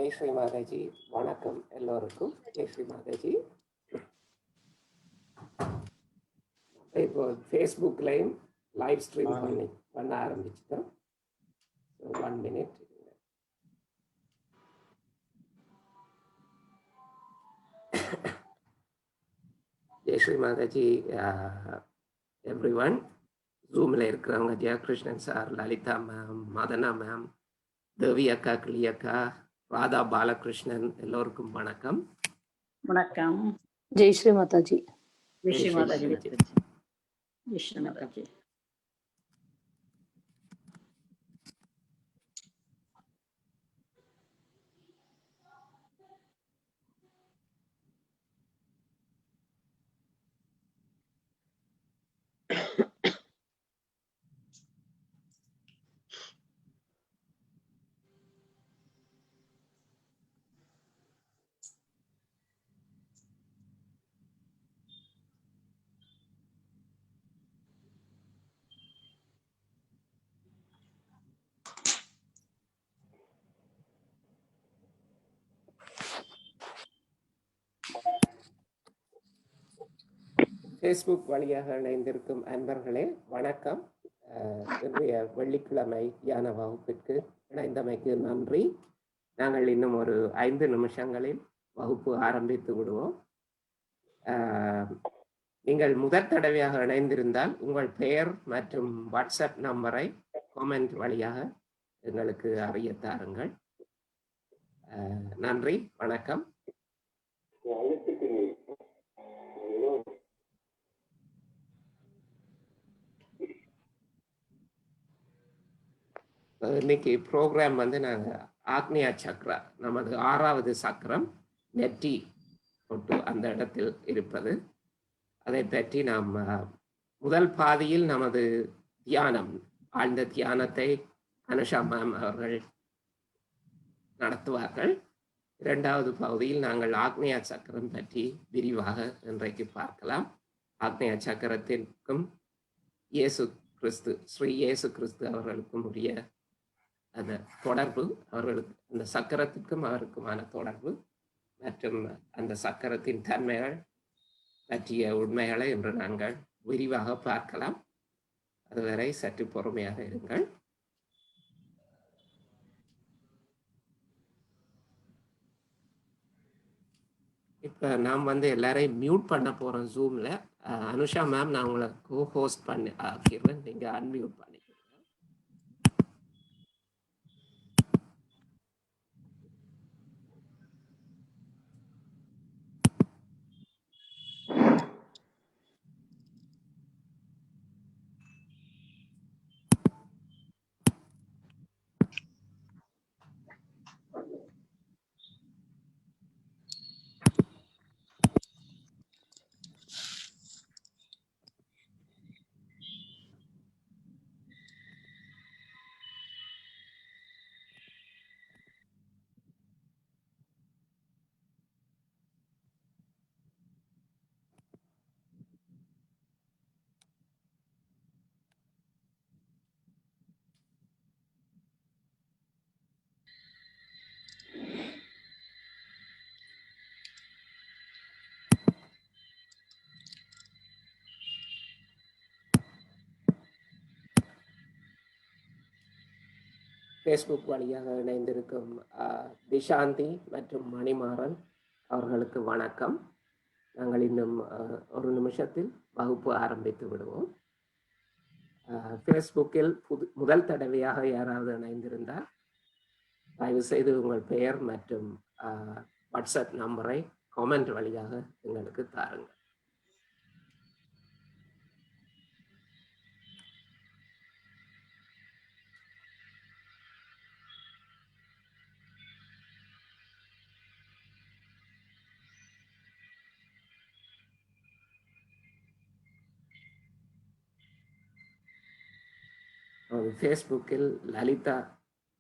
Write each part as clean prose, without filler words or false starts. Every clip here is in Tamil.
ஜெய் ஸ்ரீ மாதாஜி. வணக்கம் எல்லோருக்கும். ஜெய் ஸ்ரீ மாதாஜி. இப்போ ஃபேஸ்புக்லையும் லைவ் ஸ்ட்ரீம் பண்ண ஆரம்பிச்சிட்டோம். 1 minute. ஜெய் ஸ்ரீ மாதாஜி. எவ்ரிவன், ஜூமில் இருக்கிறவங்க Jayakrishnan sir, Lalitha ma'am, Madhana ma'am, Devi அக்கா, கிளி அக்கா, ராதா பாலகிருஷ்ணன், எல்லோருக்கும் வணக்கம். வணக்கம். ஜெய் ஸ்ரீ மாதாஜி. ஜெய் ஸ்ரீ மாதாஜி. ஜெய் ஸ்ரீ மாதாஜி. ஃபேஸ்புக் வழியாக இணைந்திருக்கும் அன்பர்களே வணக்கம். இன்றைய வெள்ளிக்கிழமை தியான வகுப்பிற்கு இணைந்தமைக்கு நன்றி. நாங்கள் இன்னும் ஒரு 5 நிமிஷங்களில் வகுப்பு ஆரம்பித்து விடுவோம். நீங்கள் முதற் தடவையாக இணைந்திருந்தால் உங்கள் பெயர் மற்றும் வாட்ஸ்அப் நம்பரை காமெண்ட் வழியாக எங்களுக்கு அறிய தாருங்கள். நன்றி, வணக்கம். இன்னைக்கு ப்ரோக்ராம் நாங்கள் ஆக்னியா சக்ரா, நமது 6வது சக்கரம் நெற்றி தொட்டு அந்த இடத்தில் இருப்பது, அதை பற்றி நாம் முதல் பாதியில் நமது தியானம், ஆழ்ந்த தியானத்தை அனுஷா மேம் அவர்கள் நடத்துவார்கள். 2வது பகுதியில் நாங்கள் ஆக்னியா சக்கரம் பற்றி விரிவாக இன்றைக்கு பார்க்கலாம். ஆக்னியா சக்கரத்திற்கும் இயேசு கிறிஸ்து, ஸ்ரீ இயேசு கிறிஸ்து அவர்களுக்கும் உரிய அந்த தொடர்பு, அவர்களுக்கு அந்த சக்கரத்திற்கும் அவருக்குமான தொடர்பு மற்றும் அந்த சக்கரத்தின் தன்மைகள் பற்றிய உண்மைகளை இன்று நாங்கள் விரிவாக பார்க்கலாம். அதுவரை சற்று பொறுமையாக இருங்கள். இப்போ நாம் எல்லாரையும் மியூட் பண்ண போகிறோம் ஜூமில். அனுஷா மேம், நான் உங்களை ஹோஸ்ட் பண்ணி ஆக்கிடுவேன், நீங்கள் அன்மியூட் பண்ணி. ஃபேஸ்புக் வழியாக இணைந்திருக்கும் திஷாந்தி மற்றும் மணிமாறன் அவர்களுக்கு வணக்கம். நாங்கள் இன்னும் ஒரு நிமிஷத்தில் வகுப்பு ஆரம்பித்து விடுவோம். ஃபேஸ்புக்கில் முதல் தடவையாக யாராவது இணைந்திருந்தால் தயவு செய்து உங்கள் பெயர் மற்றும் வாட்ஸ்அப் நம்பரை காமெண்ட் வழியாக எங்களுக்கு தாருங்கள். ஃபேஸ்புக்கில் லலிதா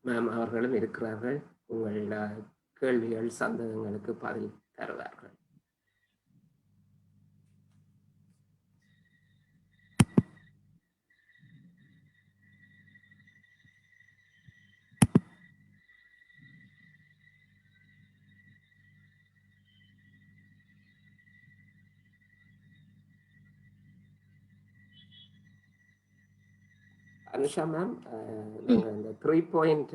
மேம் அவர்களும் இருக்கிறார்கள். உங்கள் கேள்விகள், சந்தேகங்களுக்கு பதில் தருவார்கள். அனுஷா மேம், நாங்கள் இந்த 3 பாயிண்ட்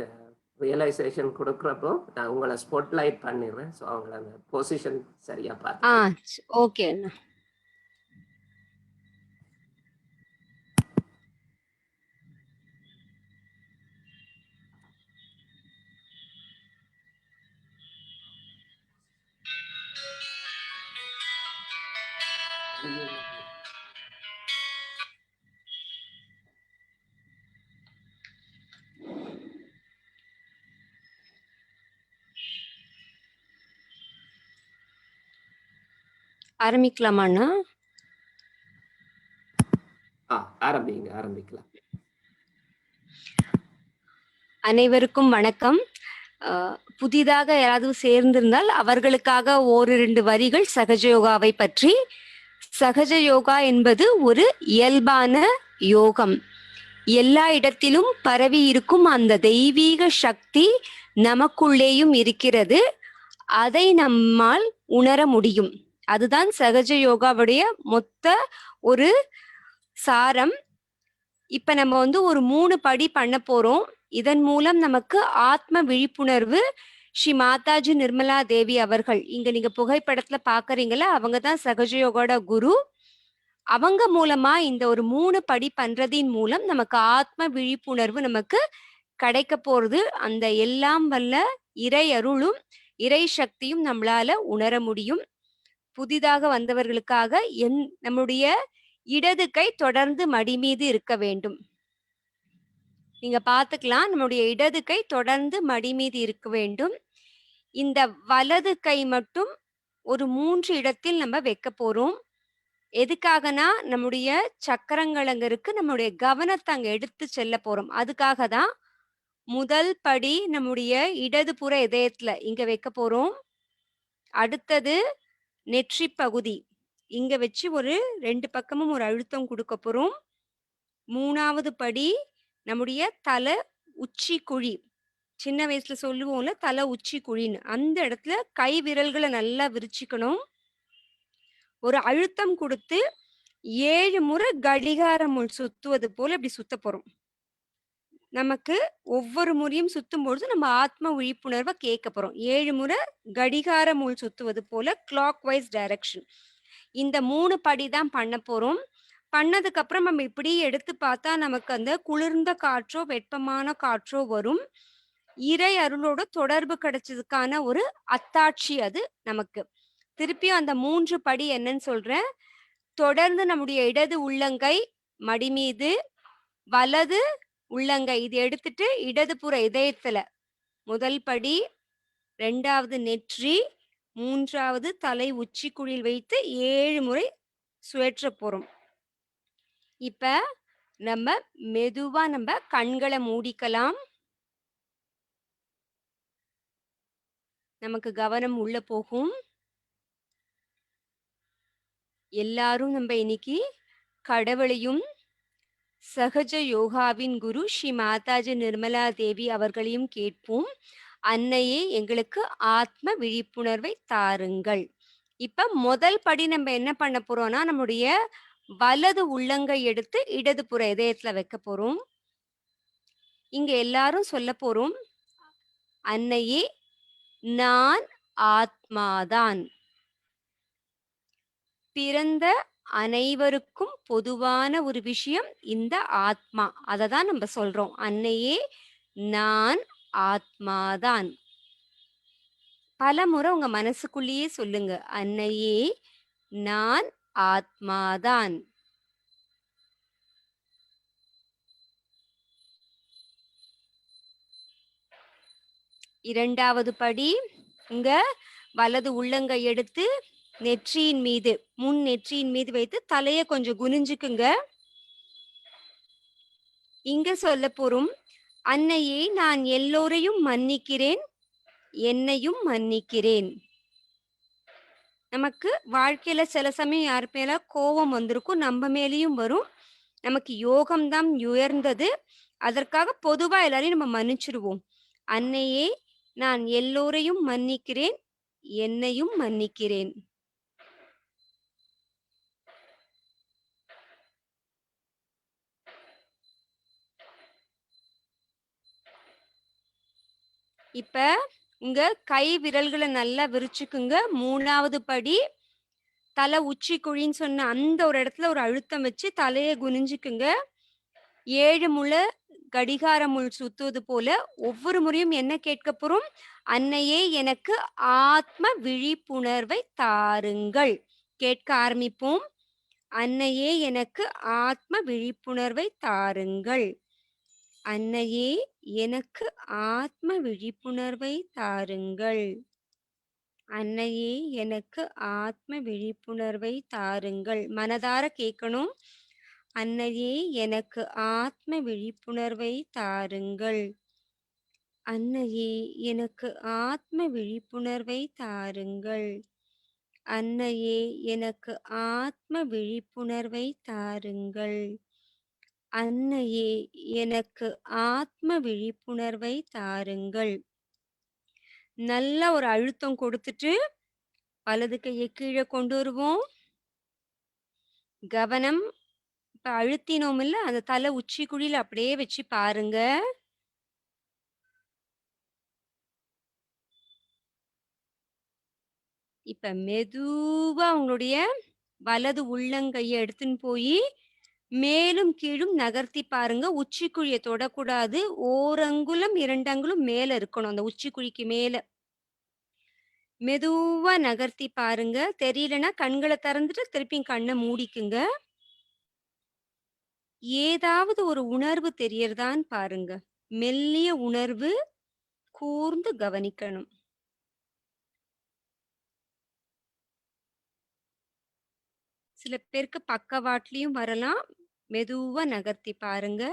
ரியலைசேஷன் கொடுக்குறப்போ நான் உங்களை ஸ்பாட்லைட் பண்ணிடுறேன். ஸோ அவங்கள அந்த பொசிஷன் சரியாக பார்த்து. ஓகே அண்ணா. ஆரம்பிக்கலாமாண்ணா? ஆரம்பிக்கலாம். அனைவருக்கும் வணக்கம். புதிதாக யாராவது சேர்ந்திருந்தால் அவர்களுக்காக 1-2 வரிகள் சகஜயோகாவை பற்றி. சகஜ யோகா என்பது ஒரு இயல்பான யோகம். எல்லா இடத்திலும் பரவி இருக்கும் அந்த தெய்வீக சக்தி நமக்குள்ளேயும் இருக்கிறது. அதை நம்மால் உணர முடியும். அதுதான் சகஜ யோகாவுடைய மொத்த ஒரு சாரம். இப்ப நம்ம ஒரு 3 படி பண்ண போறோம். இதன் மூலம் நமக்கு ஆத்ம விழிப்புணர்வு. ஸ்ரீ மாதாஜி நிர்மலா தேவி அவர்கள், இங்க நீங்க புகைப்படத்துல பாக்குறீங்களா, அவங்கதான் சகஜயோகோட குரு. அவங்க மூலமா இந்த ஒரு 3 படி பண்றதின் மூலம் நமக்கு ஆத்ம விழிப்புணர்வு நமக்கு கிடைக்க போறது. அந்த எல்லாம் வல்ல இறை அருளும் இறை சக்தியும் நம்மளால உணர முடியும். புதிதாக வந்தவர்களுக்காக நம்முடைய இடது கை தொடர்ந்து மடி மீது இருக்க வேண்டும். நீங்க பாத்துக்கலாம், நம்முடைய இடது கை தொடர்ந்து மடி மீது இருக்க வேண்டும். இந்த வலது கை மட்டும் ஒரு 3 இடத்தில் நம்ம வைக்க போறோம். எதுக்காகனா, நம்முடைய சக்கரங்கள் அங்க இருக்கு, நம்முடைய கவனத்தை அங்க எடுத்து செல்ல போறோம். அதுக்காக தான் முதல் படி நம்முடைய இடதுபுற இதயத்துல இங்க வைக்க போறோம். அடுத்தது நெற்றி பகுதி இங்க வச்சு ஒரு 2 பக்கமும் ஒரு அழுத்தம் கொடுக்க போறோம். 3வது படி நம்முடைய தலை உச்சி குழி, சின்ன வயசுல சொல்லுவோம்ல தலை உச்சி குழின்னு, அந்த இடத்துல கை விரல்களை நல்லா விரிச்சுக்கணும். ஒரு அழுத்தம் கொடுத்து 7 முறை கடிகாரம் சுத்துவது போல இப்படி சுத்த போறோம். நமக்கு ஒவ்வொரு முறையும் சுத்தும் பொழுது நம்ம ஆத்ம விழிப்புணர்வை கேட்க போறோம். 7 முறை கடிகார முள் சுத்துவது போல கிளாக் வைஸ் டைரக்ஷன். இந்த 3 படி தான் பண்ண போறோம். பண்ணதுக்கு அப்புறம் நம்ம இப்படி எடுத்து பார்த்தா நமக்கு அந்த குளிர்ந்த காற்றோ வெப்பமான காற்றோ வரும். இறை அருளோட தொடர்பு கிடைச்சதுக்கான ஒரு அத்தாட்சி அது நமக்கு. திருப்பியும் அந்த 3 படி என்னன்னு சொல்றேன். தொடர்ந்து நம்முடைய இடது உள்ளங்கை மடி மீது, வலது உள்ளங்கை இது எடுத்துட்டு இடதுபுற இதயத்துல முதல் படி, 2வது நெற்றி, 3வது தலை உச்சி குழியில் வைத்து 7 முறை சுழற்ற போறோம். இப்ப நம்ம மெதுவா நம்ம கண்களை மூடிக்கலாம். நமக்கு கவனம் உள்ள போகும். எல்லாரும் நம்ம இன்னைக்கு கடவுளையும் சகஜ யோகாவின் குரு ஸ்ரீ மாதாஜி நிர்மலா தேவி அவர்களையும் கேட்போம். அன்னையே எங்களுக்கு ஆத்ம விழிப்புணர்வை தாருங்கள். இப்ப முதல் படி நம்ம என்ன பண்ண போறோம்னா, நம்முடைய வலது உள்ளங்கை எடுத்து இடதுபுற இதயத்துல வைக்க போறோம். இங்க எல்லாரும் சொல்ல போறோம், அன்னையே நான் ஆத்மாதான். பிறந்த அனைவருக்கும் பொதுவான ஒரு விஷயம் இந்த ஆத்மா. அதை தான் நம்ம சொல்றோம், அன்னையே நான் ஆத்மாதான். பல முறை உங்க மனசுக்குள்ளேயே சொல்லுங்க, அன்னையே நான் ஆத்மாதான். இரண்டாவது படி, இங்க வலது உள்ளங்கை எடுத்து நெற்றியின் மீது, முன் நெற்றியின் மீது வைத்து தலைய கொஞ்சம் குனிஞ்சுக்குங்க. இங்க சொல்ல போறோம், அன்னையே நான் எல்லோரையும் மன்னிக்கிறேன், என்னையும் மன்னிக்கிறேன். நமக்கு வாழ்க்கையில சில சமயம் யார் மேல கோபம் வந்திருக்கும், நம்ம மேலேயும் வரும். நமக்கு யோகம்தான் உயர்ந்தது. அதற்காக பொதுவா எல்லாரையும் நம்ம மன்னிச்சிருவோம். அன்னையே நான் எல்லோரையும் மன்னிக்கிறேன், என்னையும் மன்னிக்கிறேன். இப்ப உங்க கை விரல்களை நல்லா விரிச்சுக்குங்க. 3வது படி தலை உச்சி குழின்னு சொன்ன அந்த ஒரு இடத்துல ஒரு அழுத்தம் வச்சு தலைய குனிஞ்சுக்குங்க. 7 முறை கடிகார முள் சுத்துவது போல ஒவ்வொரு முறையும் என்ன கேட்க போறோம்? அன்னையே எனக்கு ஆத்ம விழிப்புணர்வை தாருங்கள். கேட்க ஆரம்பிப்போம். அன்னையே எனக்கு ஆத்ம விழிப்புணர்வை தாருங்கள். அன்னையே எனக்கு ஆத்ம விழிப்புணர்வை தாருங்கள். அன்னையே எனக்கு ஆத்ம விழிப்புணர்வை தாருங்கள். மனதார கேட்கணும். அன்னையே எனக்கு ஆத்ம விழிப்புணர்வை தாருங்கள். அன்னையே எனக்கு ஆத்ம விழிப்புணர்வை தாருங்கள். அன்னையே எனக்கு ஆத்ம விழிப்புணர்வை தாருங்கள். அன்னையே எனக்கு ஆத்ம விழிப்புணர்வை தாருங்கள். நல்ல ஒரு அழுத்தம் கொடுத்துட்டு வலது கையை கீழே கொண்டு வருவோம். கவனம். இப்ப அழுத்தினோம் இல்ல, அந்த தலை உச்சி குழியில அப்படியே வச்சு பாருங்க. இப்ப மெதுவா உங்களுடைய வலது உள்ளங்கையை எடுத்துன்னு போய் மேலும் கீழும் நகர்த்தி பாருங்க. உச்சி குழியை தொடக்கூடாது. 1 அங்குலம் 2 அங்குலம் மேல இருக்கணும். அந்த உச்சி குழிக்கு மேல மெதுவா நகர்த்தி பாருங்க. தெரியலன்னா கண்களை திறந்துட்டு திருப்பியும் கண்ணை மூடிக்குங்க. ஏதாவது ஒரு உணர்வு தெரியறதான்னு பாருங்க. மெல்லிய உணர்வு, கூர்ந்து கவனிக்கணும். சில பேருக்கு பக்கவாட்லயும் வரலாம். மெதுவா நகர்த்தி பாருங்க.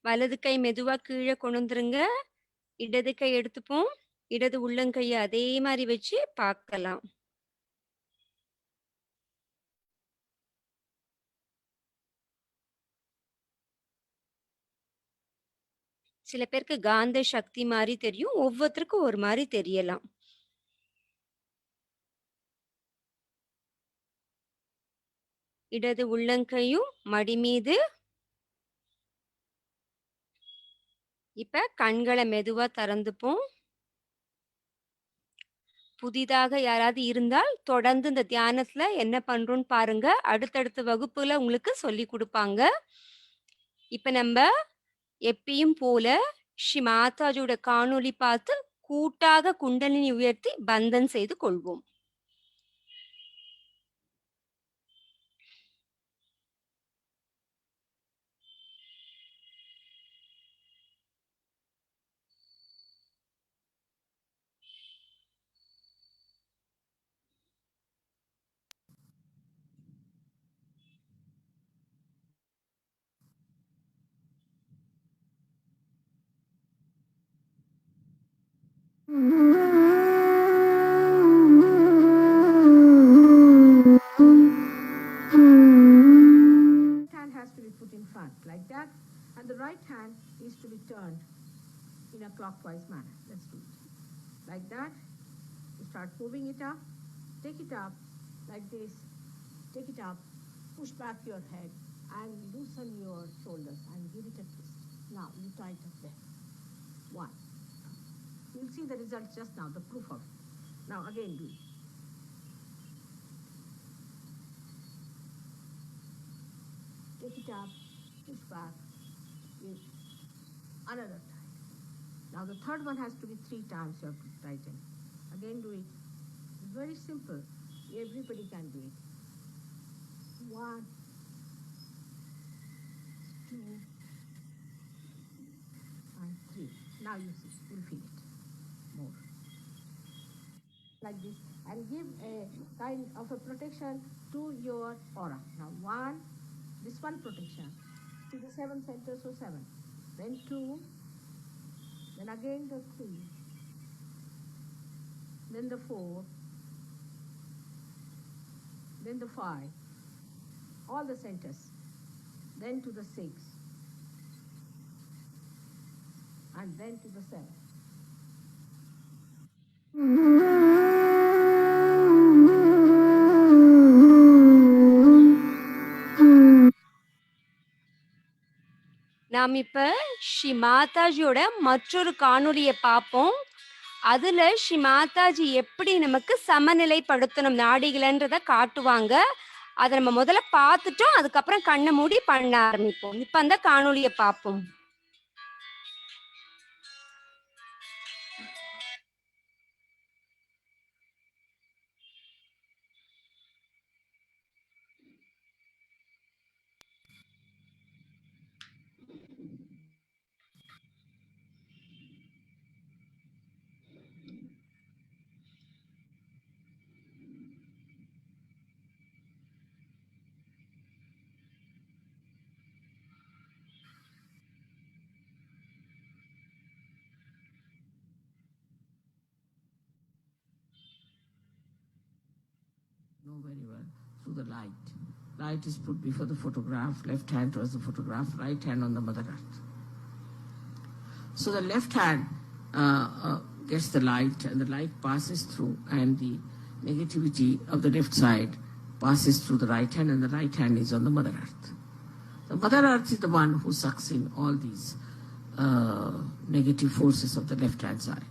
வலது கை மெதுவா கீழே கொண்டு வந்துருங்க. இடது கை எடுத்துப்போம். இடது உள்ளங்கையை அதே மாதிரி வச்சு பார்க்கலாம். சில பேருக்கு காந்த சக்தி மாதிரி தெரியும். ஒவ்வொருத்தருக்கும் ஒரு மாதிரி தெரியலாம். இடது உள்ளங்கையும் மடி மீது. இப்ப கண்களை மெதுவா திறந்துப்போம். புதிதாக யாராவது இருந்தால் தொடர்ந்து இந்த தியானத்துல என்ன பண்றோம்னு பாருங்க. அடுத்தடுத்த வகுப்புல உங்களுக்கு சொல்லி கொடுப்பாங்க. இப்ப நம்ம எப்பயும் போல ஸ்ரீ மாதாஜியோட காணொளி பார்த்து கூட்டாக குண்டலினி உயர்த்தி பந்தன் செய்து கொள்வோம். Hand has to be put in front like that, and the right hand is to be turned in a clockwise manner. Let's do it like that. You start moving it up, take it up like this, take it up, push back your head and loosen your shoulders and give it a twist. Now you tighten up there. One. You'll see the result just now, the proof of it. Now again do it. Take it up, push back, give another time. Now the third one has to be 3 times you have to tighten. Again do it. It's very simple. Everybody can do it. 1, 2, and 3. Now you see, you'll feel it more. Like this, and give a kind of a protection to your aura. Now 1, this one protection to the 7 centers, so 7. Then 2, then again the 3, then the 4, then the 5, all the centers, then to the 6, and then to the 7. நாம் இப்ப ஸ்ரீ மாதாஜியோட மற்றொரு காணொளியை பார்ப்போம். அதுல ஸ்ரீ மாதாஜி எப்படி நமக்கு சமநிலைப்படுத்தணும் நாடிகளன்றத காட்டுவாங்க. அதை நம்ம முதல்ல பார்த்துட்டோம், அதுக்கப்புறம் கண்ணை மூடி பண்ண ஆரம்பிப்போம். இப்ப அந்த காணொளியை பார்ப்போம். Know very well through the light. Light is put before the photograph, left hand towards the photograph, right hand on the Mother Earth. So the left hand gets the light, and the light passes through, and the negativity of the left side passes through the right hand, and the right hand is on the Mother Earth. The Mother Earth is the one who sucks in all these negative forces of the left hand side.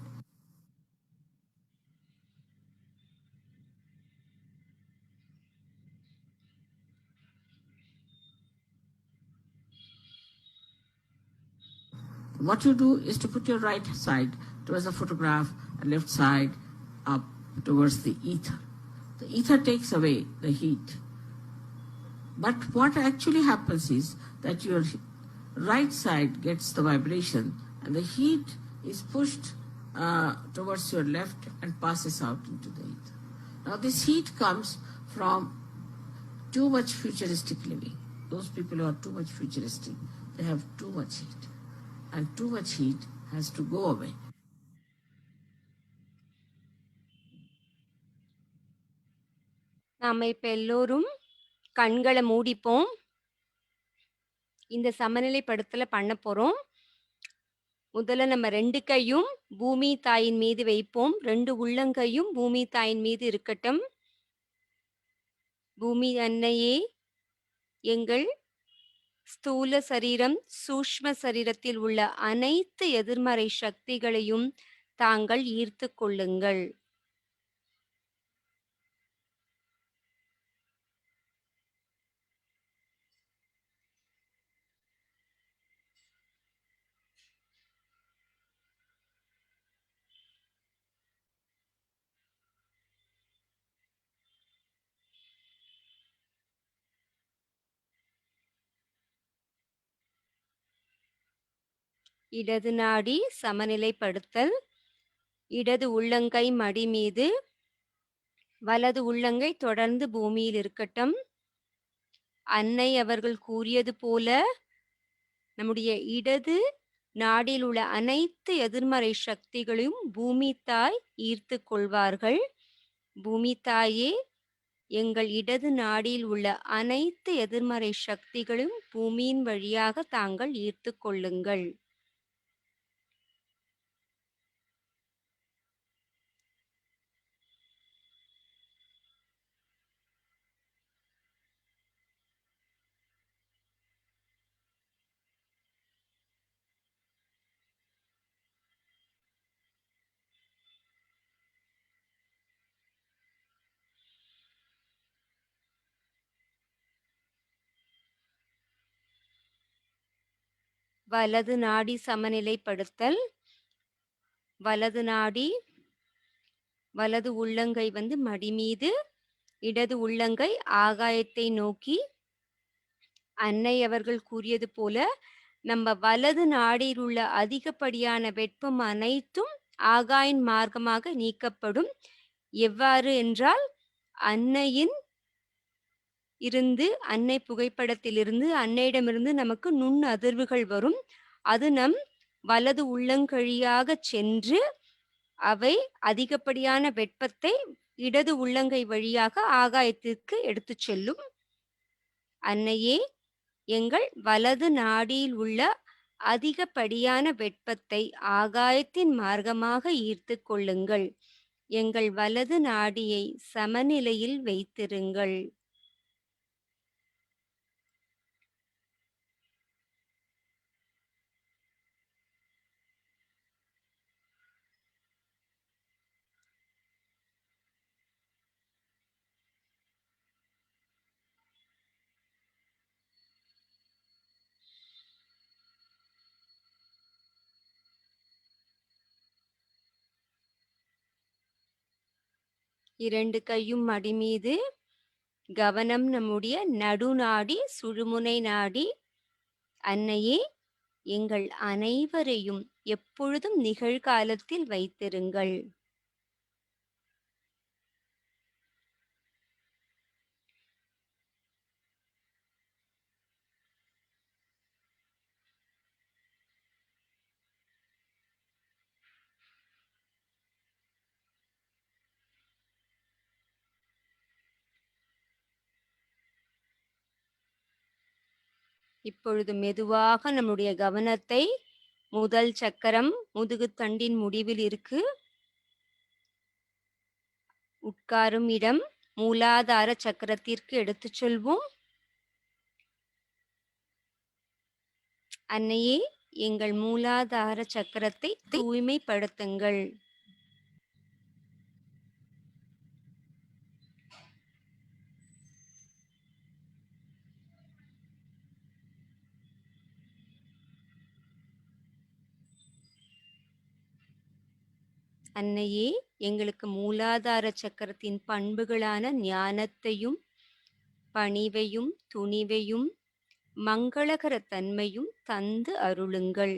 What you do is to put your right side towards the photograph and left side up towards the ether. The ether takes away the heat. But what actually happens is that your right side gets the vibration and the heat is pushed towards your left and passes out into the ether. Now this heat comes from too much futuristic living. Those people who are too much futuristic, they have too much heat. And too much heat has to go away. நாம இப்ப எல்லோரும் கண்களை மூடிப்போம். இந்த சமநிலைப்படுத்தல பண்ண போறோம். முதல்ல நம்ம 2 கையும் பூமி தாயின் மீது வைப்போம். 2 உள்ளங்கையும் பூமி தாயின் மீது இருக்கட்டும். பூமி அன்னையே, எங்கள் ஸ்தூல சரீரம், சூஷ்ம சரீரத்தில் உள்ள அனைத்து எதிர்மறை சக்திகளையும் தாங்கள் ஈர்த்து கொள்ளுங்கள். இடது நாடி சமநிலைப்படுத்தல். இடது உள்ளங்கை மடி மீது, வலது உள்ளங்கை தொடர்ந்து பூமியில் இருக்கட்டும். அன்னை அவர்கள் கூறியது போல நம்முடைய இடது நாடில் உள்ள அனைத்து எதிர்மறை சக்திகளையும் பூமி தாய் ஈர்த்து கொள்வார்கள். பூமி தாயே, எங்கள் இடது நாடியில் உள்ள அனைத்து எதிர்மறை சக்திகளையும் பூமியின் வழியாக தாங்கள் ஈர்த்து கொள்ளுங்கள். வலது நாடி சமநிலைப்படுத்தல். வலது நாடி, வலது உள்ளங்கை மடி மீது, இடது உள்ளங்கை ஆகாயத்தை நோக்கி. அன்னை அவர்கள் கூறியது போல நம்ம வலது நாடியில் உள்ள அதிகப்படியான வெப்பம் அனைத்தும் ஆகாயின் மார்க்கமாக நீக்கப்படும். எவ்வாறு என்றால், அன்னையின் இருந்து, அன்னை புகைப்படத்திலிருந்து, அன்னையிடமிருந்து நமக்கு நுண் அதிர்வுகள் வரும். அது நம் வலது உள்ளங்கழியாக சென்று அவை அதிகப்படியான வெப்பத்தை இடது உள்ளங்கை வழியாக ஆகாயத்திற்கு எடுத்து செல்லும். அன்னையே, எங்கள் வலது நாடியில் உள்ள அதிகப்படியான வெப்பத்தை ஆகாயத்தின் மார்க்கமாக ஈர்த்து கொள்ளுங்கள். எங்கள் வலது நாடியை சமநிலையில் வைத்திருங்கள். 2 கையும் மடி மீது. கவனம் நம்முடைய நடுநாடி, சுழுமுனை நாடி. அன்னையே, எங்கள் அனைவரையும் எப்பொழுதும் நிகழ்காலத்தில் வைத்திருங்கள். இப்பொழுது மெதுவாக நம்முடைய கவனத்தை முதல் சக்கரம் முதுகுத்தண்டின் முடிவில் இருக்கு. உட்காரும் இடம் மூலாதார சக்கரத்திற்கு எடுத்துச் செல்வோம். அன்னையே, எங்கள் மூலாதார சக்கரத்தை தூய்மைப்படுத்துங்கள். அன்னையே, எங்களுக்கு மூலாதார சக்கரத்தின் பண்புகளான ஞானத்தையும் பணிவையும் துணிவையும் மங்களகர தன்மையும் தந்து அருளுங்கள்.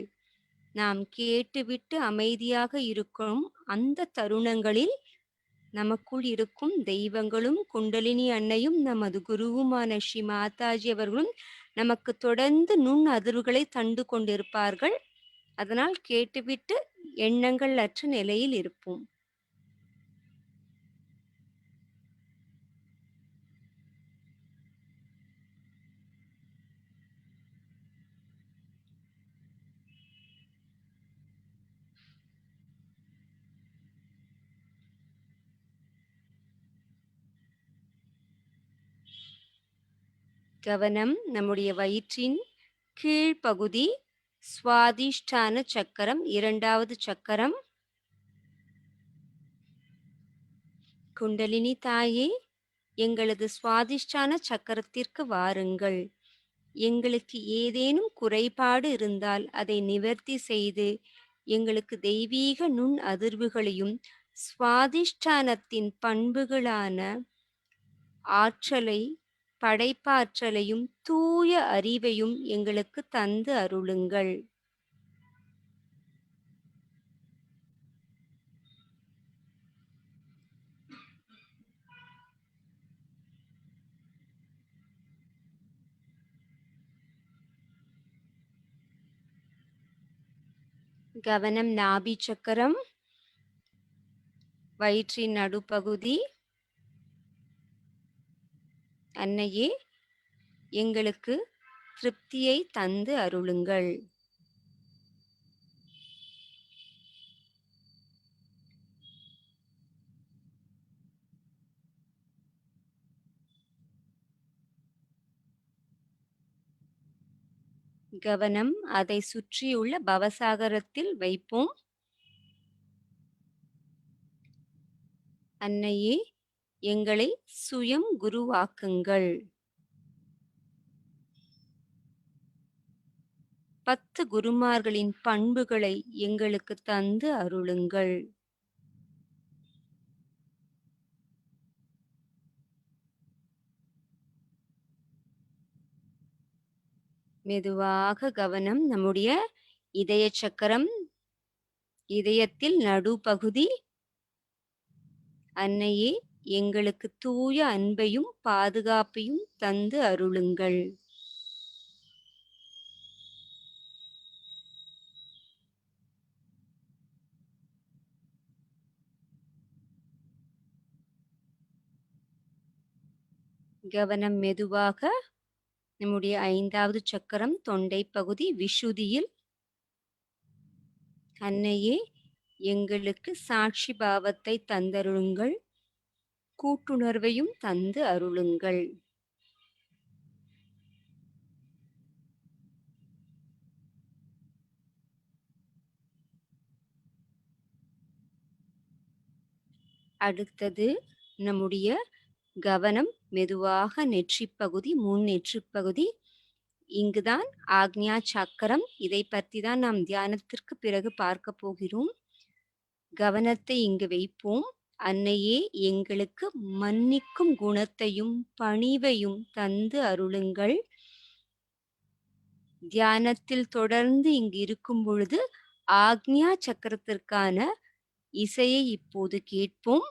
நாம் கேட்டுவிட்டு அமைதியாக இருக்கும் அந்த தருணங்களில் நமக்குள் இருக்கும் தெய்வங்களும் குண்டலினி அன்னையும் நமது குருவுமான ஸ்ரீ மாதாஜி அவர்களும் நமக்கு தொடர்ந்து நுண் அதிர்வுகளை தந்து கொண்டிருப்பார்கள். அதனால் கேட்டுவிட்டு எண்ணங்கள் அற்ற நிலையில் இருப்போம். கவனம் நம்முடைய வயிற்றின் கீழ்ப்பகுதி சுவாதிஷ்டான சக்கரம், 2வது சக்கரம். குண்டலினி தாயே, எங்களது சுவாதிஷ்டான சக்கரத்திற்கு வாருங்கள். எங்களுக்கு ஏதேனும் குறைபாடு இருந்தால் அதை நிவர்த்தி செய்து எங்களுக்கு தெய்வீக நுண் அதிர்வுகளையும் சுவாதிஷ்டானத்தின் பண்புகளான ஆற்றலை, படைப்பாற்றலையும் தூய அறிவையும் எங்களுக்கு தந்து அருளுங்கள். கவனம் நாபி சக்கரம், வயிற்றின் நடுப்பகுதி. அன்னையே, எங்களுக்கு திருப்தியை தந்து அருளுங்கள். கவனம் அதை சுற்றியுள்ள பவசாகரத்தில் வைப்போம். அன்னையே, எங்களை சுயம் குருவாக்குங்கள். 10 குருமார்களின் பண்புகளை எங்களுக்கு தந்து அருளுங்கள். மெதுவாக கவனம் நம்முடைய இதய சக்கரம், இதயத்தில் நடுப்பகுதி. அன்னையே, எங்களுக்கு தூய அன்பையும் பாதுகாப்பையும் தந்து அருளுங்கள். கவனம் மெதுவாக நம்முடைய 5வது சக்கரம் தொண்டை பகுதி விஷுதியில். அன்னையே, எங்களுக்கு சாட்சி பாவத்தை தந்தருளுங்கள். கூட்டுணர்வையும் தந்து அருளுங்கள். அடுத்தது நம்முடைய கவனம் மெதுவாக நெற்றிப்பகுதி, முன் நெற்றிப்பகுதி. இங்குதான் ஆக்ஞா சக்கரம். இதை பற்றி தான் நாம் தியானத்திற்கு பிறகு பார்க்க போகிறோம். கவனத்தை இங்கு வைப்போம். அன்னையே, எங்களுக்கு மன்னிக்கும் குணத்தையும் பணிவையும் தந்து அருளுங்கள். தியானத்தில் தொடர்ந்து இங்கு இருக்கும் பொழுது ஆக்ஞா சக்கரத்திற்கான இசையை இப்போது கேட்போம்.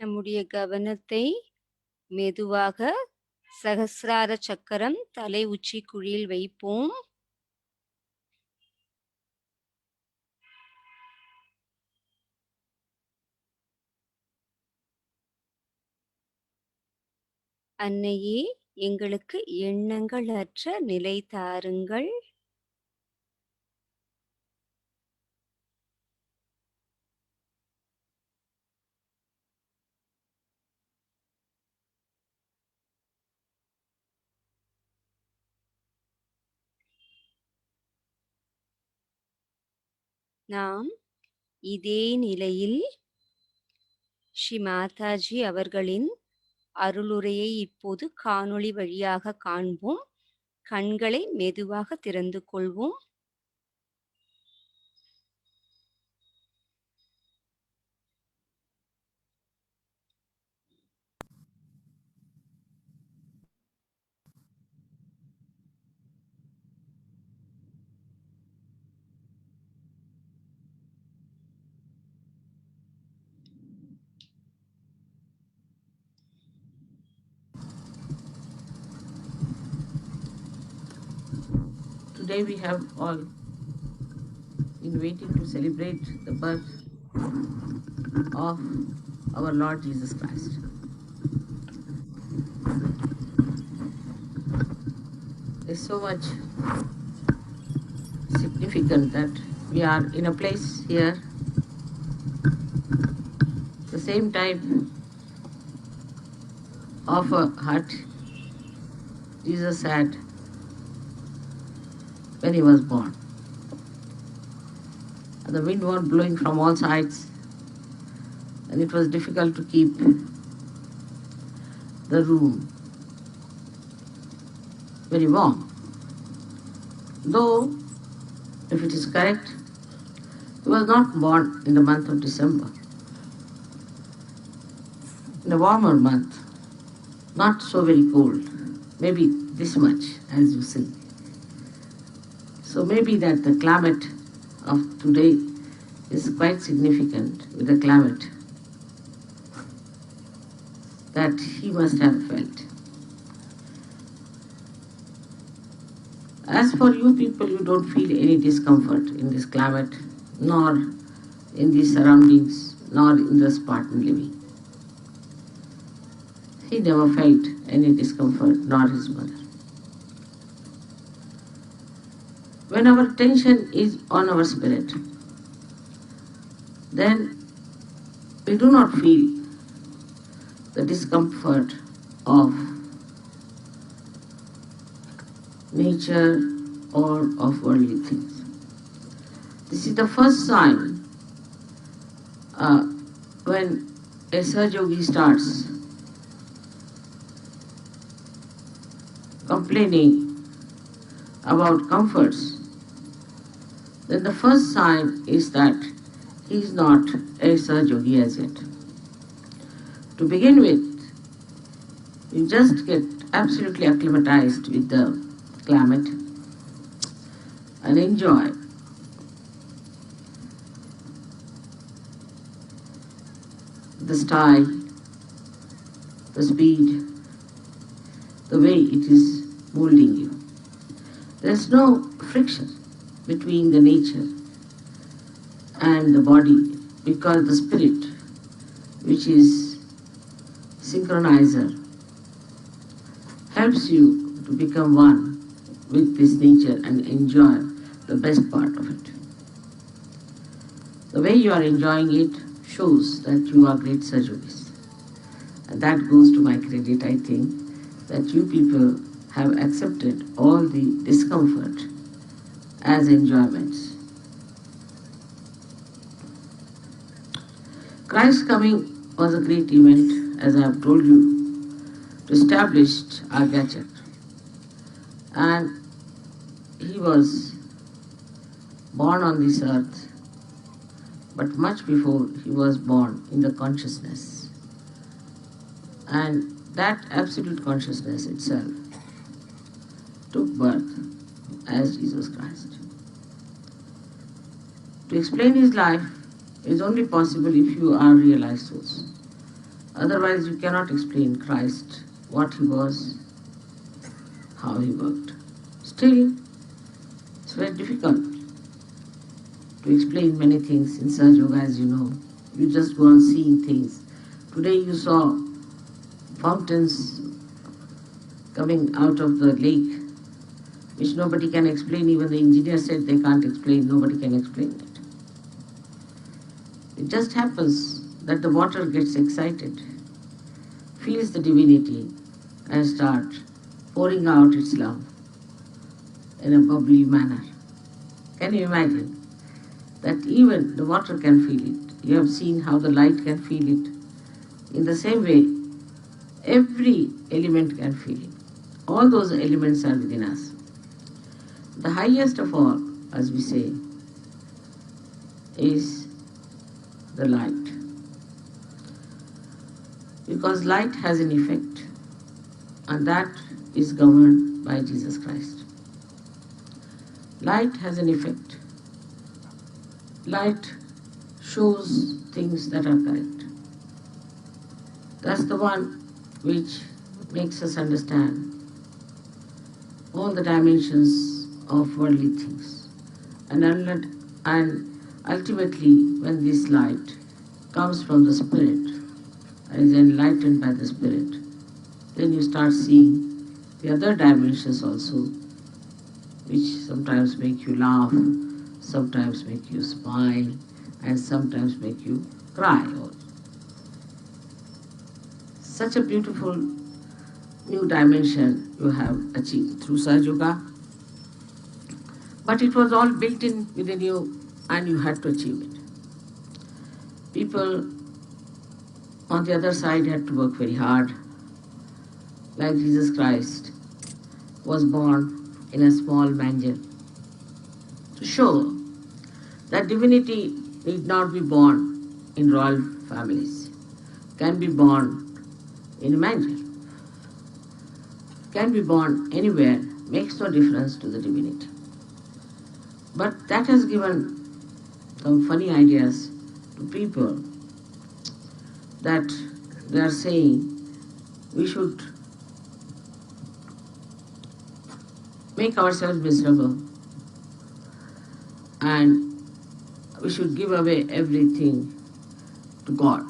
நம்முடைய கவனத்தை மெதுவாக சகசிரார சக்கரம் தலை உச்சி குழியில் வைப்போம். அன்னையே, எங்களுக்கு எண்ணங்கள் அற்ற நிலை தாருங்கள். நாம் இதே நிலையில் ஸ்ரீ மாதாஜி அவர்களின் அருளுரையை இப்போது காணொளி வழியாக காண்போம். கண்களை மெதுவாக திறந்து கொள்வோம். Today we have all been waiting to celebrate the birth of our Lord Jesus Christ. It's so much significant that we are in a place here, the same type of a hut Jesus had when he was born. And the wind was blowing from all sides, and it was difficult to keep the room very warm. Though, if it is correct, he was not born in the month of December. In a warmer month, not so very cold, maybe this much as you see. So maybe that the climate of today is quite significant with the climate that he must have felt. As for you people, you don't feel any discomfort in this climate, nor in these surroundings, nor in the Spartan living. He never felt any discomfort, nor his mother. When our attention is on our spirit, then we do not feel the discomfort of nature or of worldly things. This is the first sign when a Sahaja Yogi starts complaining about comforts. Then the first sign is that he is not a Sahaja Yogi as yet. To begin with, you just get absolutely acclimatized with the climate and enjoy the style, the speed, the way it is molding you. There's no friction between the nature and the body, because the spirit, which is synchronizer, helps you to become one with this nature and enjoy the best part of it. The way you are enjoying it shows that you are great Sahaja Yogis. And that goes to my credit, I think, that you people have accepted all the discomfort as enjoyments. Christ's coming was a great event, as I have told you, to establish Agyachakra. And he was born on this earth but much before he was born in the consciousness. And that absolute consciousness itself took birth as Jesus Christ. To explain his life is only possible if you are realized souls. Otherwise you cannot explain Christ, what he was, how he worked. Still, it's very difficult to explain many things in Sahaja Yoga, as you know. You just go on seeing things. Today you saw fountains coming out of the lake, which nobody can explain. Even the engineer said they can't explain, nobody can explain it. It just happens that the water gets excited, feels the divinity, and starts pouring out its love in a bubbly manner. Can you imagine that even the water can feel it? You have seen how the light can feel it. In the same way, every element can feel it. All those elements are within us. The highest of all, as we say, is the light. Because light has an effect, and that is governed by Jesus Christ. Light has an effect. Light shows things that are correct. That's the one which makes us understand all the dimensions of worldly things. And ultimately, when this light comes from the Spirit and is enlightened by the Spirit, then you start seeing the other dimensions also, which sometimes make you laugh, sometimes make you smile, and sometimes make you cry also. Such a beautiful new dimension you have achieved through Sahaja Yoga. But it was all built in within you, and you had to achieve it. People on the other side had to work very hard. Like Jesus Christ was born in a small manger, to show that divinity need not be born in royal families, can be born in a manger, can be born anywhere, makes no difference to the divinity. But that has given some funny ideas to people, that they are saying we should make ourselves miserable and we should give away everything to God.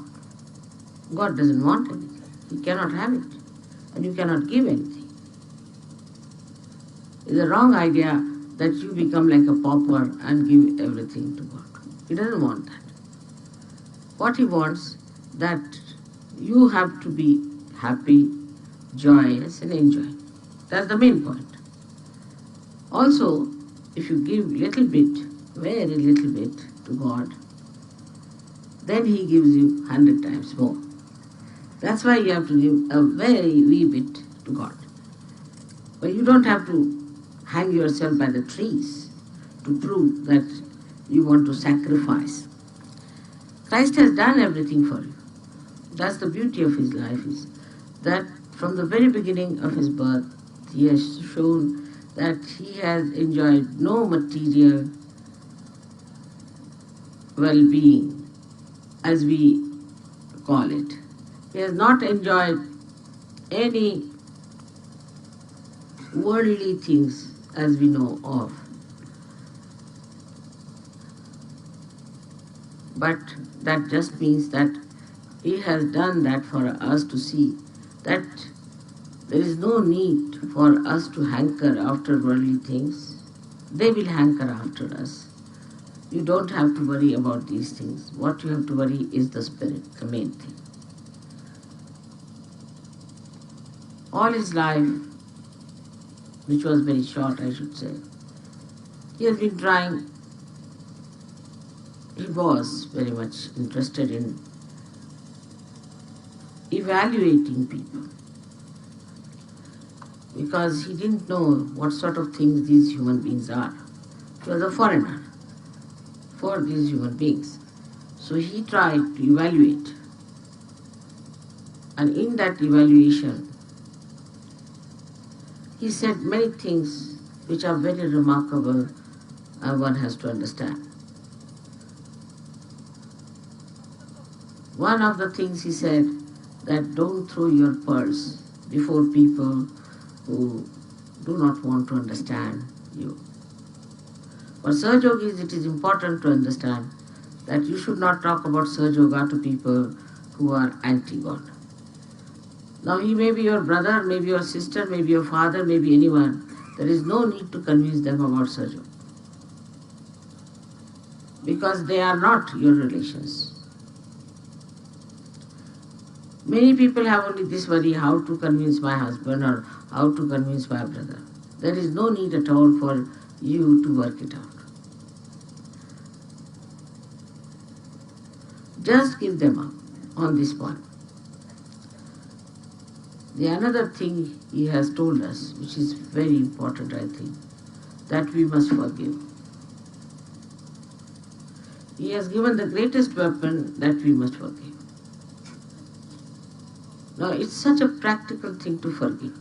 God doesn't want anything. He cannot have it. And you cannot give anything. It's a wrong idea that you become like a pauper and give everything to God. He doesn't want that. What he wants, that you have to be happy, joyous, and enjoy. That's the main point. Also, if you give little bit, very little bit to God, then he gives you 100 times more. That's why you have to give a very wee bit to God. But you don't have to hang yourself by the trees to prove that you want to sacrifice. Christ has done everything for you. That's the beauty of his life, is that from the very beginning of his birth, he has shown that he has enjoyed no material well-being, as we call it. He has not enjoyed any worldly things as we know of. But that just means that he has done that for us to see that there is no need for us to hanker after worldly things. They will hanker after us. You don't have to worry about these things. What you have to worry is the spirit, the main thing. All his life, which was very short, I should say, he has been trying. He was very much interested in evaluating people, because he didn't know what sort of things these human beings are. He was a foreigner for these human beings. So he tried to evaluate, and in that evaluation, he said many things which are very remarkable and one has to understand. One of the things he said that don't throw your pearls before people who do not want to understand you. For Sahaja Yogis, it is important to understand that you should not talk about Sahaja Yoga to people who are anti-God. Now he may be your brother, maybe your sister, maybe your father, maybe anyone. There is no need to convince them about Sahaja Yoga, because they are not your relations. Many people have only this worry, how to convince my husband or how to convince my brother. There is no need at all for you to work it out. Just give them up on this point. The another thing he has told us, which is very important, I think, that we must forgive. He has given the greatest weapon, that we must forgive. Now, it's such a practical thing to forgive.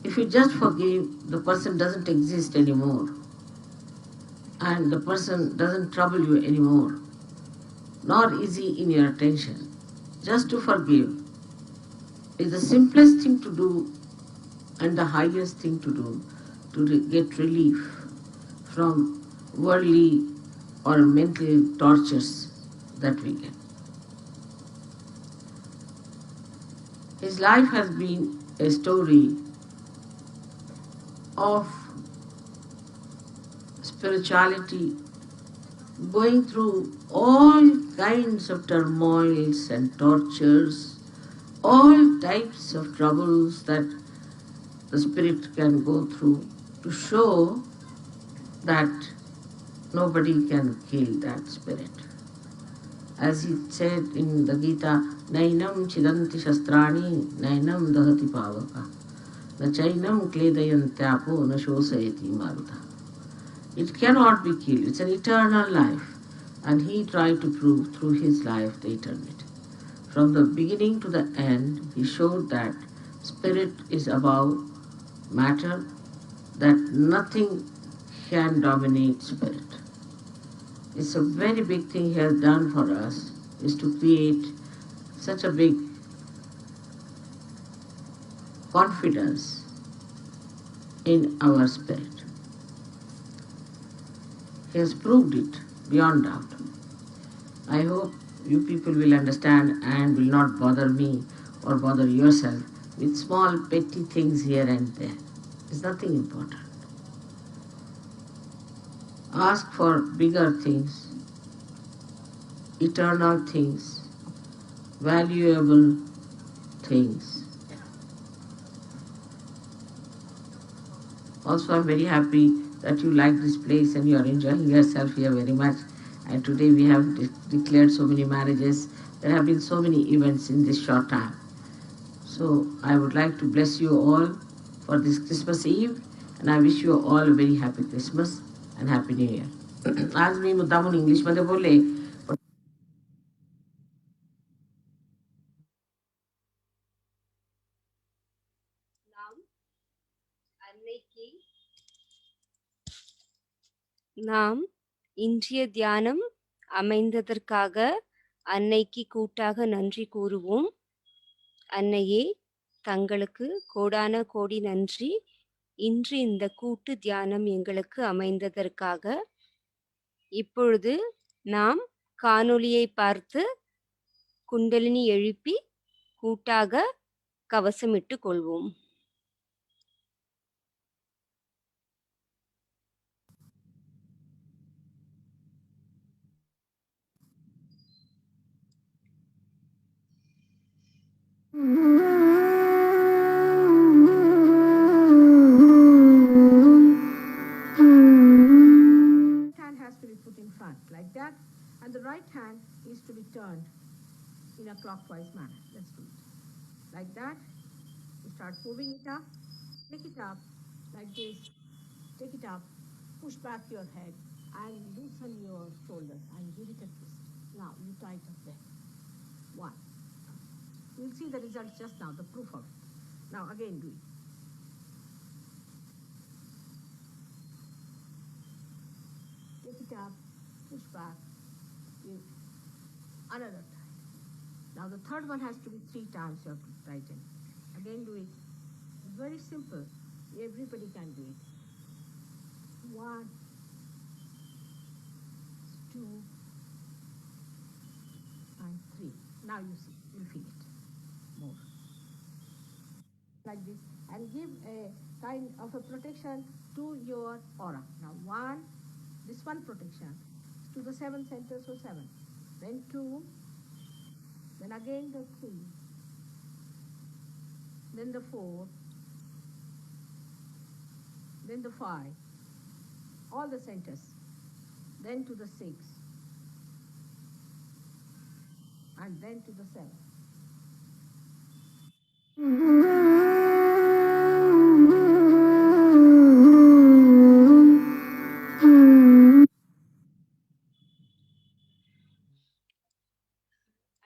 If you just forgive, the person doesn't exist anymore, and the person doesn't trouble you anymore, nor is he in your attention. Just to forgive is the simplest thing to do and the highest thing to do to get relief from worldly or mental tortures that we get. His life has been a story of spirituality, going through all kinds of turmoils and tortures, all types of troubles that the spirit can go through, to show that nobody can kill that spirit. As he said in the Gita, Nainam chidanti shastrani, nainam dahati pavaka, na chainam kledayantyapo, na shosayati maruta. It cannot be killed. It's an eternal life. And he tried to prove through his life the eternity. From the beginning to the end, he showed that spirit is above matter, that nothing can dominate spirit. It's a very big thing he has done for us, is to create such a big confidence in our spirit. He has proved it beyond doubt. I hope you people will understand and will not bother me or bother yourself with small petty things here and there. It's nothing important. Ask for bigger things, eternal things, valuable things. Also, I'm very happy that you like this place and you are enjoying yourself here very much. And today we have declared so many marriages. There have been so many events in this short time. So I would like to bless you all for this Christmas Eve, and I wish you all a very happy Christmas and Happy New Year. आज मी मुद्दामून इंग्लिशमध्ये बोलले. நாம் இன்றைய தியானம் அமைந்ததற்காக அன்னைக்கு கூட்டாக நன்றி கூறுவோம். அன்னையே, தங்களுக்கு கோடான கோடி நன்றி. இன்று இந்த கூட்டு தியானம் எங்களுக்கு அமைந்ததற்காக. இப்பொழுது நாம் காணொளியை பார்த்து குண்டலினி எழுப்பி கூட்டாக கவசமிட்டு கொள்வோம். Hand has to be put in front like that, and the right hand is to be turned in a clockwise manner. Let's do it. Like that. You start moving it up. Take it up like this. Take it up. Push back your head and loosen your shoulder and give it a twist. Now you try it up there. 1. You'll see the results just now, the proof of it. Now again do it. Take it up, push back, give another time. Now the third one has to be 3 times you have to tighten. Again do it. It's very simple. Everybody can do it. 1, 2, and 3. Now you see, you'll feel it more. Like this, and give a kind of a protection to your aura. Now 1, this one protection to the 7 centers, so 7. Then 2, then again the 3, then the 4, then the 5, all the centers, then to the 6, and then to the 7.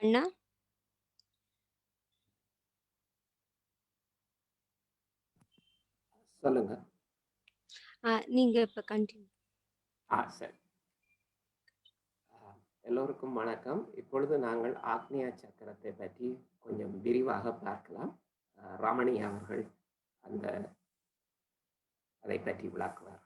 அண்ணா சொல்லுங்க. நீங்க இப்ப கண்டினியூ. சரி. எல்லோருக்கும் வணக்கம். இப்பொழுது நாங்கள் ஆக்னியா சக்கரத்தை பற்றி கொஞ்சம் விரிவாக பார்க்கலாம். ரமணி அவர்கள் அதை பற்றி விளக்குவார்.